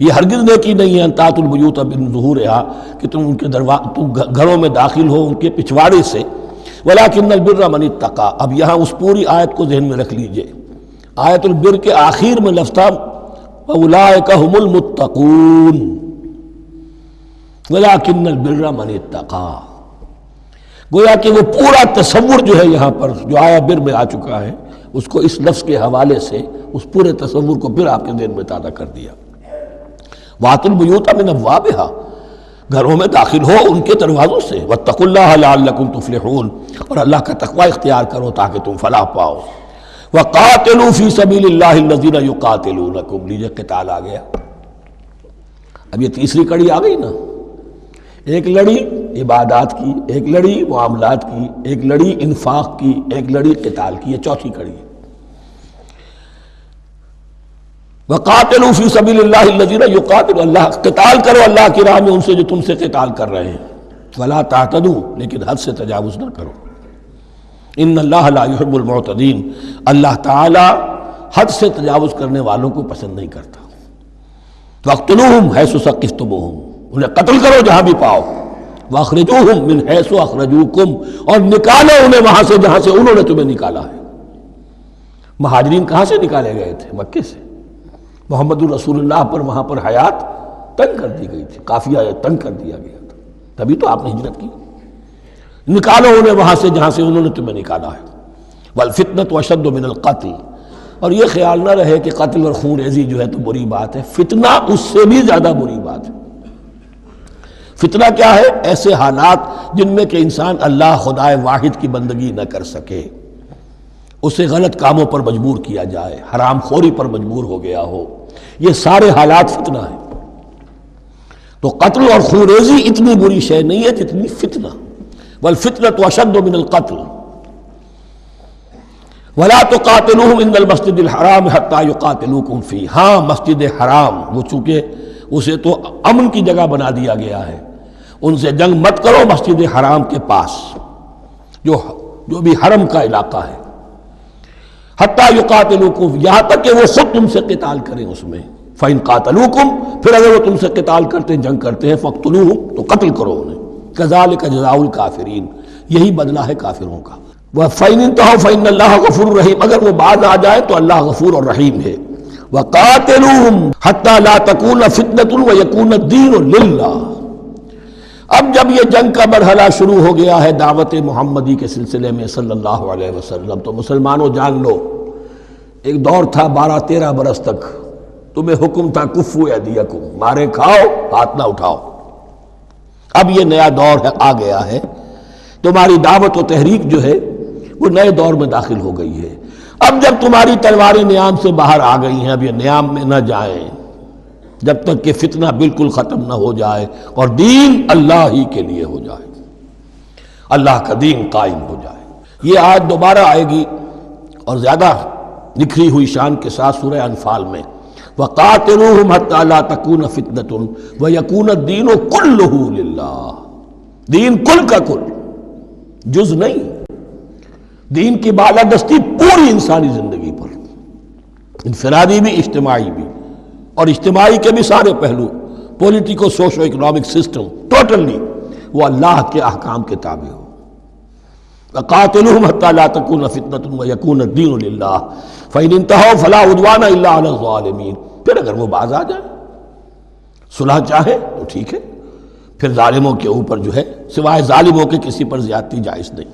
یہ ہرگز نیکی نہیں ہے ان تأتوا البیوت من ظہورها کہ تم ان کے تم گھروں میں داخل ہو ان کے پچھواڑے سے، ولکن البر من اتقى۔ اب یہاں اس پوری آیت کو ذہن میں رکھ لیجئے، آیت البر کے آخر میں لفظ تھا اولئک هم المتقون ولکن البر من اتقى، گویا کہ وہ پورا تصور جو ہے یہاں پر جو آیا بر میں آ چکا ہے، اس کو اس لفظ کے حوالے سے اس پورے تصور کو پھر آپ کے ذہن میں تازہ کر دیا۔ وَأْتُوا الْبُيُوتَ مِنْ أَبْوَابِهَا، گھروں میں داخل ہو ان کے دروازوں سے، وَاتَّقُوا اللَّهَ لَعَلَّكُمْ تُفْلِحُونَ، اور اللہ کا تقوی اختیار کرو تاکہ تم فلاح پاؤ۔ وَقَاتِلُوا فِي سَبِيلِ اللَّهِ الَّذِينَ يُقَاتِلُونَكُمْ، لیجئے قتال آ گیا۔ اب یہ تیسری کڑی آ گئی نا، ایک لڑی عبادات کی، ایک لڑی معاملات کی، ایک لڑی انفاق کی، ایک لڑی قتال کی، یہ چوتھی کڑی ہے۔ وَقَاتِلُوا فِي سَبِيلِ اللَّهِ الَّذِينَ يُقَاتِلُونَ، اللہ قتال کرو اللہ کی راہ میں ان سے جو تم سے قتال کر رہے ہیں۔ وَلَا تَعْتَدُوا، لیکن حد سے تجاوز نہ کرو۔ ان اللہ لا يحب المعتدین، اللہ تعالی حد سے تجاوز کرنے والوں کو پسند نہیں کرتا۔ وَاقْتُلُوهُمْ حَيْثُ ثَقِفْتُمُوهُمْ، انہیں قتل کرو جہاں بھی پاؤ۔ وَأَخْرِجُوهُمْ مِنْ حَيْثُ أَخْرَجُوكُمْ، اور نکالو انہیں وہاں سے جہاں سے انہوں نے تمہیں نکالا ہے۔ مہاجرین کہاں سے نکالے گئے تھے؟ مکے سے۔ محمد الرسول اللہ پر وہاں پر حیات تنگ کر دی گئی تھی، قافیہ تنگ کر دیا گیا تھا، تبھی تو آپ نے ہجرت کی۔ نکالو انہیں وہاں سے جہاں سے انہوں نے تمہیں نکالا ہے۔ والفتنة اشد من القتل، اور یہ خیال نہ رہے کہ قتل اور خون ریزی جو ہے تو بری بات ہے، فتنہ اس سے بھی زیادہ بری بات ہے۔ فتنہ کیا ہے؟ ایسے حالات جن میں کہ انسان اللہ خدائے واحد کی بندگی نہ کر سکے، اسے غلط کاموں پر مجبور کیا جائے، حرام خوری پر مجبور ہو گیا ہو، یہ سارے حالات فتنہ ہیں۔ تو قتل اور خون ریزی اتنی بری شے نہیں ہے جتنی فتنہ۔ والفتنة اشد من القتل ولا تقاتلوهم عند المسجد الحرام حتى يقاتلوكم فيه، ہاں مسجد حرام وہ چونکہ اسے تو امن کی جگہ بنا دیا گیا ہے، ان سے جنگ مت کرو مسجد حرام کے پاس جو بھی حرم کا علاقہ ہے، حتیٰ یقاتلوکم، یہاں تک کہ وہ خود تم سے قتال کریں اس میں۔ فَإِن قَاتَلُوكُمْ، پھر اگر وہ تم سے قتال کرتے ہیں، جنگ کرتے ہیں، فَاقْتُلُوهُمْ، تو قتل کرو انہیں۔ كَذَلِكَ جَزَاءُ الْكَافِرِينَ، یہی بدلہ ہے کافروں کا۔ وَفَإِنِ انْتَهَوْا فَإِنَّ اللَّهَ غَفُورٌ رَحِيمٌ، اگر وہ باز آ جائے تو اللہ غفور اور رحیم ہے۔ وَقَاتِلُوهُمْ حَتَّى لَا تَكُونَ فِتْنَةٌ وَيَكُونَ الدِّينُ لِلَّهِ۔ اب جب یہ جنگ کا مرحلہ شروع ہو گیا ہے دعوت محمدی کے سلسلے میں صلی اللہ علیہ وسلم، تو مسلمانوں جان لو ایک دور تھا 12-13 برس تک تمہیں حکم تھا کفو ایدیکم، مارے کھاؤ ہاتھ نہ اٹھاؤ۔ اب یہ نیا دور ہے، آ گیا ہے، تمہاری دعوت و تحریک جو ہے وہ نئے دور میں داخل ہو گئی ہے۔ اب جب تمہاری تلواریں نیام سے باہر آ گئی ہیں، اب یہ نیام میں نہ جائیں جب تک کہ فتنہ بالکل ختم نہ ہو جائے اور دین اللہ ہی کے لیے ہو جائے، اللہ کا دین قائم ہو جائے۔ یہ آیت دوبارہ آئے گی اور زیادہ نکھری ہوئی شان کے ساتھ سورہ انفال میں، وَقَاتِلُوهُمْ حَتَّى لَا تَكُونَ فِتْنَةٌ وَيَكُونَ الدِّينُ كُلُّهُ لِلَّهِ، دین کل کا کل، جز نہیں، دین کی بالادستی پوری انسانی زندگی پر، انفرادی بھی اجتماعی بھی، اور اجتماعی کے بھی سارے پہلو، politico socio economic system, totally وہ اللہ کے احکام کے تابع ہو۔ وَقَاتِلُوهُمْ حَتَّى لَا تَكُونَ فِتْنَةٌ وَيَكُونَ الدِّينُ لِلَّهِ فَإِنِ انْتَهَوْا فَلَا عُدْوَانَ إِلَّا عَلَى الظَّالِمِينَ، پھر اگر وہ باز آ جائیں، صلح چاہے تو تو ٹھیک ہے، پھر ظالموں کے اوپر جو ہے سوائے ظالموں کے کسی پر زیادتی جائز نہیں۔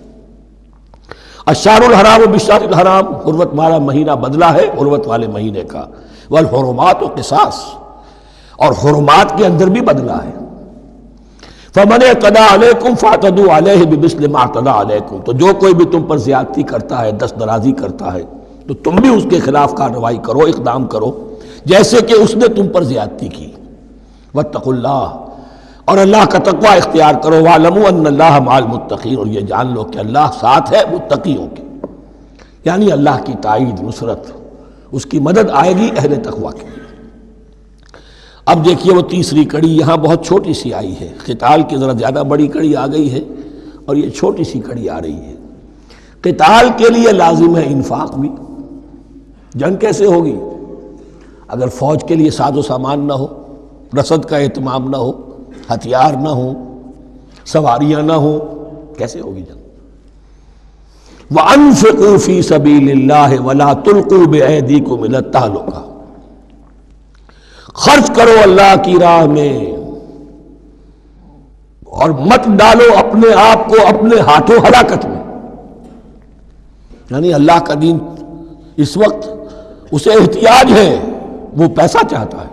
الشہر الحرام بالشہر الحرام، حرمت والا مہینہ بدلہ ہے حرمت والے مہینے کا، والحرمات قصاص، اور حرمات کے اندر بھی بدلہ ہے۔ فمن اعتدى علیکم فاعتدوا علیہ بمثل ما اعتدى علیکم، تو جو کوئی بھی تم پر زیادتی کرتا ہے، دست درازی کرتا ہے، تو تم بھی اس کے خلاف کارروائی کرو، اقدام کرو جیسے کہ اس نے تم پر زیادتی کی۔ واتقوا اللہ، اور اللہ کا تقوی اختیار کرو، واعلموا ان اللہ مع المتقین، اور یہ جان لو کہ اللہ ساتھ ہے متقیوں کے، یعنی اللہ کی تائید، نصرت، اس کی مدد آئے گی اہل تقوی کے لیے۔ اب دیکھیے وہ تیسری کڑی یہاں بہت چھوٹی سی آئی ہے، قتال کی ذرا زیادہ بڑی کڑی آ گئی ہے اور یہ چھوٹی سی کڑی آ رہی ہے۔ قتال کے لیے لازم ہے انفاق بھی۔ جنگ کیسے ہوگی اگر فوج کے لیے ساز و سامان نہ ہو، رسد کا اہتمام نہ ہو، ہتھیار نہ ہو، سواریاں نہ ہو، کیسے ہوگی جنگ؟ وَأَنفِقُوا فِي سَبِيلِ اللَّهِ وَلَا تُلْقُوا بِأَيْدِيكُمْ إِلَى التَّهْلُكَةِ، خرچ کرو اللہ کی راہ میں اور مت ڈالو اپنے آپ کو اپنے ہاتھوں ہلاکت میں۔ یعنی اللہ کا دین اس وقت اسے احتیاج ہے، وہ پیسہ چاہتا ہے،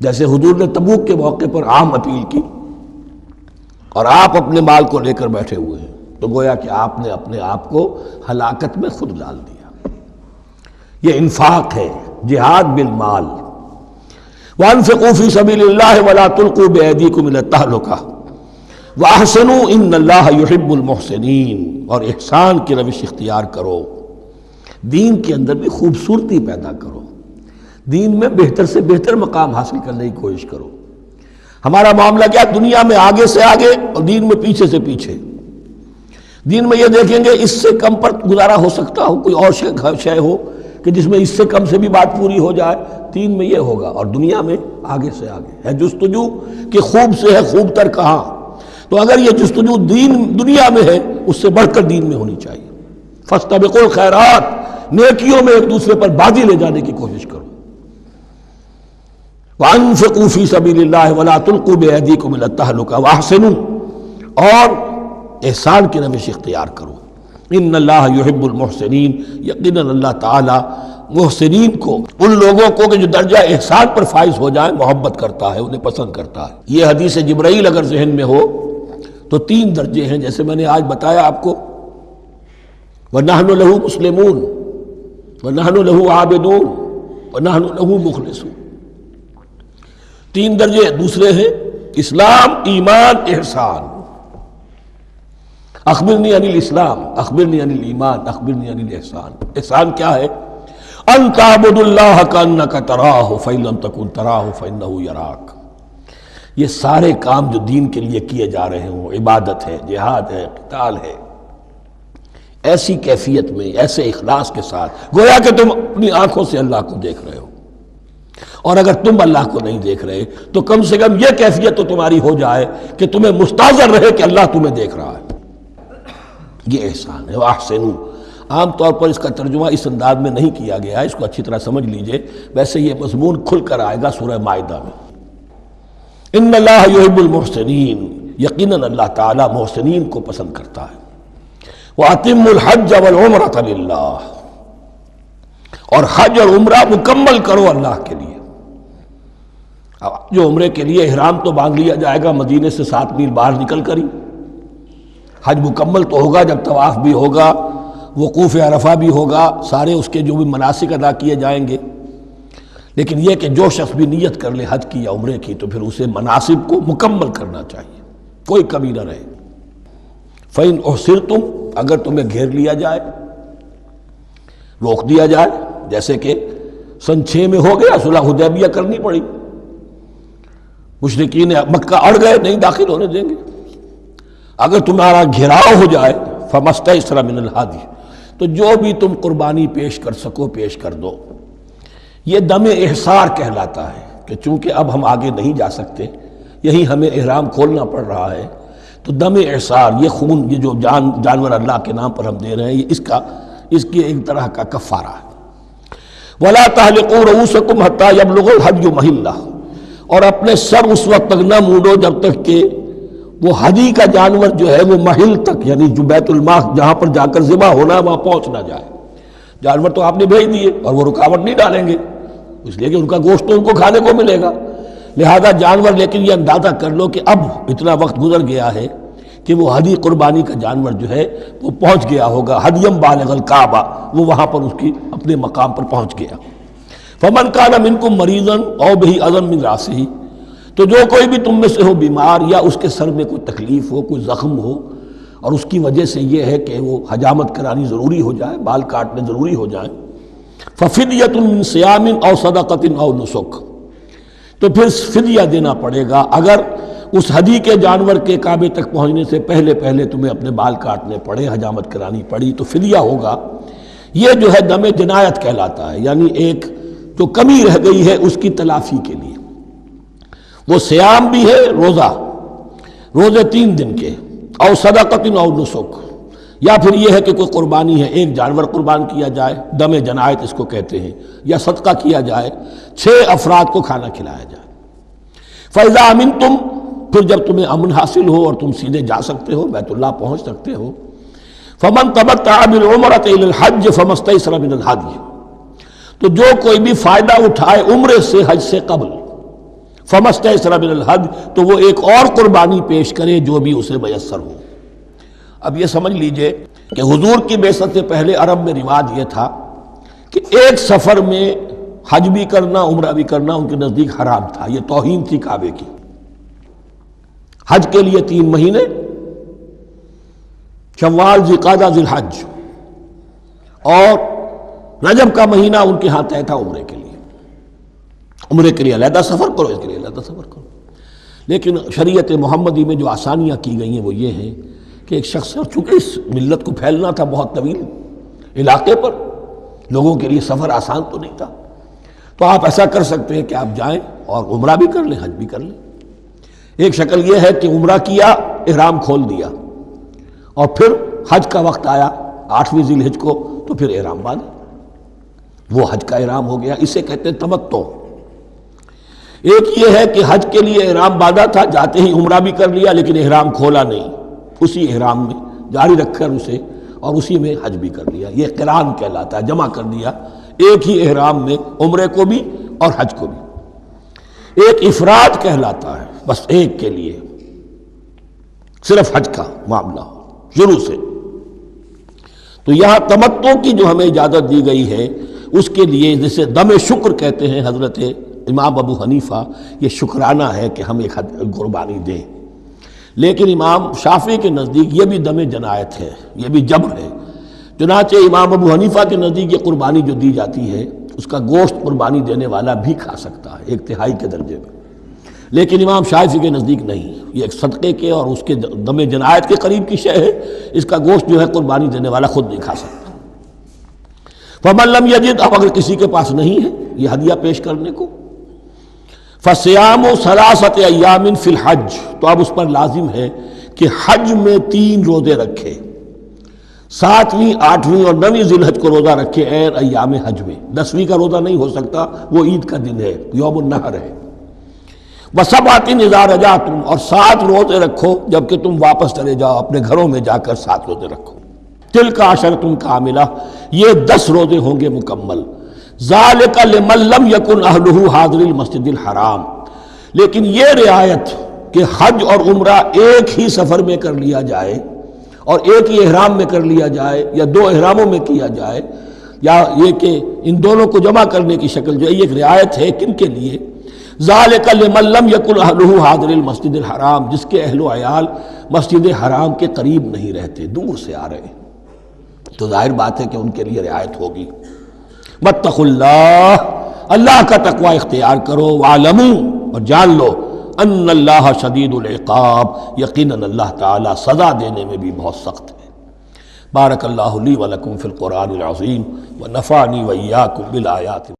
جیسے حضور نے تبوک کے موقع پر عام اپیل کی اور آپ اپنے مال کو لے کر بیٹھے ہوئے ہیں، تو گویا کہ آپ نے اپنے آپ کو ہلاکت میں خود ڈال دیا۔ یہ انفاق ہے، جہاد بالمال۔ وَأَنفِقُوا فِي سَبِيلِ اللَّهِ وَلَا تُلْقُوا بِأَيْدِيكُمْ إِلَى التَّهْلُكَةِ وَأَحْسِنُوا إِنَّ اللَّهَ يُحِبُّ الْمُحْسِنِينَ، اور احسان کی روش اختیار کرو، دین کے اندر بھی خوبصورتی پیدا کرو، دین میں بہتر سے بہتر مقام حاصل کرنے کی کوشش کرو۔ ہمارا معاملہ کیا، دنیا میں آگے سے آگے اور دین میں پیچھے سے پیچھے۔ دین میں یہ دیکھیں گے اس سے کم پر گزارا ہو سکتا ہو، کوئی اور شے ہو کہ جس میں اس سے کم سے بھی بات پوری ہو جائے، دین میں یہ ہوگا، اور دنیا میں آگے سے آگے ہے جستجو کہ خوب سے ہے خوب تر کہاں۔ تو اگر یہ جستجو دنیا میں ہے، اس سے بڑھ کر دین میں ہونی چاہیے۔ فاستبقوا الخیرات، نیکیوں میں ایک دوسرے پر بازی لے جانے کی کوشش کرو۔ وَأَنفِقُوا فِي سَبِيلِ اللَّهِ وَلَا تُلْقُوا بِأَيْدِيكُمْ إِلَى التَّهْلُكَةِ وَأَحْسِنُوا، اور احسان کی روش اختیار کرو۔ ان اللہ یحب المحسنین، یقیناً اللہ تعالی محسنین کو، ان لوگوں کو کہ جو درجہ احسان پر فائز ہو جائیں، محبت کرتا ہے، انہیں پسند کرتا ہے۔ یہ حدیث جبرائیل اگر ذہن میں ہو تو 3 درجے ہیں، جیسے میں نے آج بتایا آپ کو، وَنَحْنُ لَهُ مُسْلِمُونَ وَنَحْنُ لَهُ عَابِدُونَ وَنَحْنُ لَهُ مُخْلِصُونَ۔ 3 درجے دوسرے ہیں، اسلام، ایمان، احسان۔ اخبرنی عن الاسلام، اخبرنی عن الایمان، اخبرنی عن الاحسان۔ احسان کیا ہے؟ ان تعبد اللہ کانک تراہ فإن لم تکن تراہ فإنہ یراک۔ یہ سارے کام جو دین کے لیے کیے جا رہے ہوں، عبادت ہے، جہاد ہے، قتال ہے، ایسی کیفیت میں، ایسے اخلاص کے ساتھ، گویا کہ تم اپنی آنکھوں سے اللہ کو دیکھ رہے ہو، اور اگر تم اللہ کو نہیں دیکھ رہے تو کم سے کم یہ کیفیت تو تمہاری ہو جائے کہ تمہیں مستحضر رہے کہ اللہ تمہیں دیکھ رہا ہے۔ یہ احسان ہے۔ وَأَحْسِنُوا، عام طور پر اس کا ترجمہ اس انداز میں نہیں کیا گیا ہے، اس کو اچھی طرح سمجھ لیجئے، ویسے یہ مضمون کھل کر آئے گا سورہ مائدہ میں۔ ان اللہ یحب المحسنین، یقیناً اللہ تعالیٰ محسنین کو پسند کرتا ہے۔ وَأَتِمُّوا الْحَجَّ وَالْعُمْرَةَ لِلَّهِ، اور حج اور عمرہ مکمل کرو اللہ کے لیے۔ جو عمرے کے لیے احرام تو باندھ لیا جائے گا مدینے سے 7 میل باہر نکل کر ہی، حج مکمل تو ہوگا جب طواف بھی ہوگا، وقوف عرفہ بھی ہوگا، سارے اس کے جو بھی مناسک ادا کیے جائیں گے، لیکن یہ کہ جو شخص بھی نیت کر لے حج کی یا عمرے کی تو پھر اسے مناسب کو مکمل کرنا چاہیے، کوئی کمی نہ رہے۔ فَإِنْ أُحْصِرْتُمْ، اگر تمہیں گھیر لیا جائے، روک دیا جائے، جیسے کہ سن 6 میں ہو گیا، صلح حدیبیہ کرنی پڑی، مشرکین مکہ اڑ گئے، نہیں داخل ہونے دیں گے۔ اگر تمہارا گھیراؤ ہو جائے، فَمَسْتَيْسَرَ مِنَ الْهَدْيِ، تو جو بھی تم قربانی پیش کر سکو پیش کر دو۔ یہ دم احصار کہلاتا ہے کہ چونکہ اب ہم آگے نہیں جا سکتے، یہی ہمیں احرام کھولنا پڑ رہا ہے، تو دم احصار، یہ خون، یہ جو جانور اللہ کے نام پر ہم دے رہے ہیں، یہ اس کی ایک طرح کا کفارہ ہے۔ وَلَا تَحْلِقُوا رُؤُوسَكُمْ حَتَّى يَبْلُغَ الْهَدْيُ مَحِلَّهُ، اور اپنے سر اس وقت تک نہ مونڈو جب تک کہ وہ ہدی کا جانور جو ہے وہ محل تک، یعنی جو بیت الماء جہاں پر جا کر ذبح ہونا ہے وہاں پہنچ نہ جائے۔ جانور تو آپ نے بھیج دیے اور وہ رکاوٹ نہیں ڈالیں گے، اس لیے کہ ان کا گوشت تو ان کو کھانے کو ملے گا، لہذا جانور، لیکن یہ اندازہ کر لو کہ اب اتنا وقت گزر گیا ہے کہ وہ ہدی قربانی کا جانور جو ہے وہ پہنچ گیا ہوگا، ہدیم بالغ الکعبہ، وہ وہاں پر اس کی اپنے مقام پر پہنچ گیا۔ فمن کان منکم مریضا او بہ اذی من راسہ، تو جو کوئی بھی تم میں سے ہو بیمار یا اس کے سر میں کوئی تکلیف ہو، کوئی زخم ہو، اور اس کی وجہ سے یہ ہے کہ وہ حجامت کرانی ضروری ہو جائے، بال کاٹنے ضروری ہو جائیں، ففدیۃ من صیام او صدقۃ او نسک، تو پھر فدیہ دینا پڑے گا۔ اگر اس ہدی کے جانور کے کعبے تک پہنچنے سے پہلے تمہیں اپنے بال کاٹنے پڑے، حجامت کرانی پڑی، تو فدیہ ہوگا۔ یہ جو ہے دم جنایت کہلاتا ہے، یعنی ایک جو کمی رہ گئی ہے اس کی تلافی کے لیے۔ وہ سیام بھی ہے، روزے 3 دن کے، او صدقۃ او نسک، یا پھر یہ ہے کہ کوئی قربانی ہے، ایک جانور قربان کیا جائے، دم جنایت اس کو کہتے ہیں، یا صدقہ کیا جائے، 6 افراد کو کھانا کھلایا جائے۔ فَإِذَا أَمِنْتُمْ، پھر جب تمہیں امن حاصل ہو اور تم سیدھے جا سکتے ہو، بیت اللہ پہنچ سکتے ہو، فَمَنْ تَمَتَّعَ بِالْعُمْرَةِ إِلَى الْحَجِّ فَمَا اسْتَيْسَرَ مِنَ الْهَدْيِ، تو جو کوئی بھی فائدہ اٹھائے عمرے سے، حج سے قبل، فَمَا اسْتَيْسَرَ مِنَ الْهَدْيِ، تو وہ ایک اور قربانی پیش کرے جو بھی اسے میسر ہو۔ اب یہ سمجھ لیجئے کہ حضور کی بعثت سے پہلے عرب میں رواج یہ تھا کہ ایک سفر میں حج بھی کرنا، عمرہ بھی کرنا ان کے نزدیک حرام تھا، یہ توہین تھی کعبے کی۔ حج کے لیے 3 مہینے، شوال، ذوالقعدہ، ذی الحج، اور رجب کا مہینہ ان کے ہاں طے تھا عمرے کے لیے۔ عمرے کے لیے علیحدہ سفر کرو، اس کے لیے علیحدہ سفر کرو۔ لیکن شریعت محمدی میں جو آسانیاں کی گئی ہیں وہ یہ ہیں کہ ایک شخص، اور چونکہ اس ملت کو پھیلنا تھا بہت طویل علاقے پر، لوگوں کے لیے سفر آسان تو نہیں تھا، تو آپ ایسا کر سکتے ہیں کہ آپ جائیں اور عمرہ بھی کر لیں، حج بھی کر لیں۔ ایک شکل یہ ہے کہ عمرہ کیا، احرام کھول دیا، اور پھر حج کا وقت آیا 8ویں ذی الحج کو، تو پھر احرام باندھا، وہ حج کا احرام ہو گیا، اسے کہتے ہیں تمتع۔ ایک یہ ہے کہ حج کے لیے احرام باندھا تھا، جاتے ہی عمرہ بھی کر لیا لیکن احرام کھولا نہیں، اسی احرام میں جاری رکھ کر اسے، اور اسی میں حج بھی کر لیا، یہ قران کہلاتا ہے، جمع کر دیا ایک ہی احرام میں عمرے کو بھی اور حج کو بھی۔ ایک افراد کہلاتا ہے، بس ایک کے لیے صرف حج کا معاملہ ہو شروع سے۔ تو یہاں تمتع کی جو ہمیں اجازت دی گئی ہے اس کے لیے، جسے دم شکر کہتے ہیں حضرت امام ابو حنیفہ، یہ شکرانہ ہے کہ ہم ایک قربانی دیں۔ لیکن امام شافعی کے نزدیک یہ بھی دم جنایت ہے، یہ بھی جبر ہے، چنانچہ امام ابو حنیفہ کے نزدیک یہ قربانی جو دی جاتی ہے اس کا گوشت قربانی دینے والا بھی کھا سکتا ہے 1/3 کے درجے میں، لیکن امام شافعی کے نزدیک نہیں، یہ ایک صدقے کے اور اس کے دم جنایت کے قریب کی شے ہے، اس کا گوشت جو ہے قربانی دینے والا خود نہیں کھا سکتا۔ فَمَن لَّمْ يَجِدْ، اب اگر کسی کے پاس نہیں ہے یہ ہدیہ پیش کرنے کو، فَصِيَامُ ثَلَاثَةِ أَيَّامٍ فِي الْحَجِّ، تو اب اس پر لازم ہے کہ حج میں 3 روزے رکھے، 7ویں، 8ویں اور 9ویں ذی الحج کو روزہ رکھے غیر ایام حج میں۔ 10ویں کا روزہ نہیں ہو سکتا، وہ عید کا دن ہے، یوم النحر ہے۔ وَسَبْعَةٍ إِذَا رَجَعْتُمْ، اور 7 روزے رکھو جبکہ تم واپس چلے جاؤ، اپنے گھروں میں جا کر 7 روزے رکھو۔ تِلْکَ عَشَرَةٌ کاملہ، یہ 10 روزے ہوں گے مکمل۔ ذَلِكَ لِمَن لَّمْ يَكُنْ أَهْلُهُ حَاضِرِ الْمَسْجِدِ الْحَرَامِ، لیکن یہ رعایت کہ حج اور عمرہ ایک ہی سفر میں کر لیا جائے اور ایک ہی احرام میں کر لیا جائے یا 2 احراموں میں کیا جائے، یا یہ کہ ان دونوں کو جمع کرنے کی شکل جو ہے، یہ ایک رعایت ہے کن کے لیے؟ ذَلِكَ لِمَن لَّمْ يَكُنْ أَهْلُهُ حَاضِرِ الْمَسْجِدِ الْحَرَامِ، جس کے اہل و عیال مسجد حرام کے قریب نہیں رہتے، دور سے آ رہے ہیں، تو ظاہر بات ہے کہ ان کے لیے رعایت ہوگی۔ واتقوا اللہ، اللہ کا تقوی اختیار کرو، وَاعْلَمُوا، اور جان لو، ان اللہ شدید العقاب، یقیناً اللہ تعالیٰ سزا دینے میں بھی بہت سخت ہے۔ بارک اللہ لی ولکم فی القرآن العظیم ونفعنی وإیاکم بالآیات۔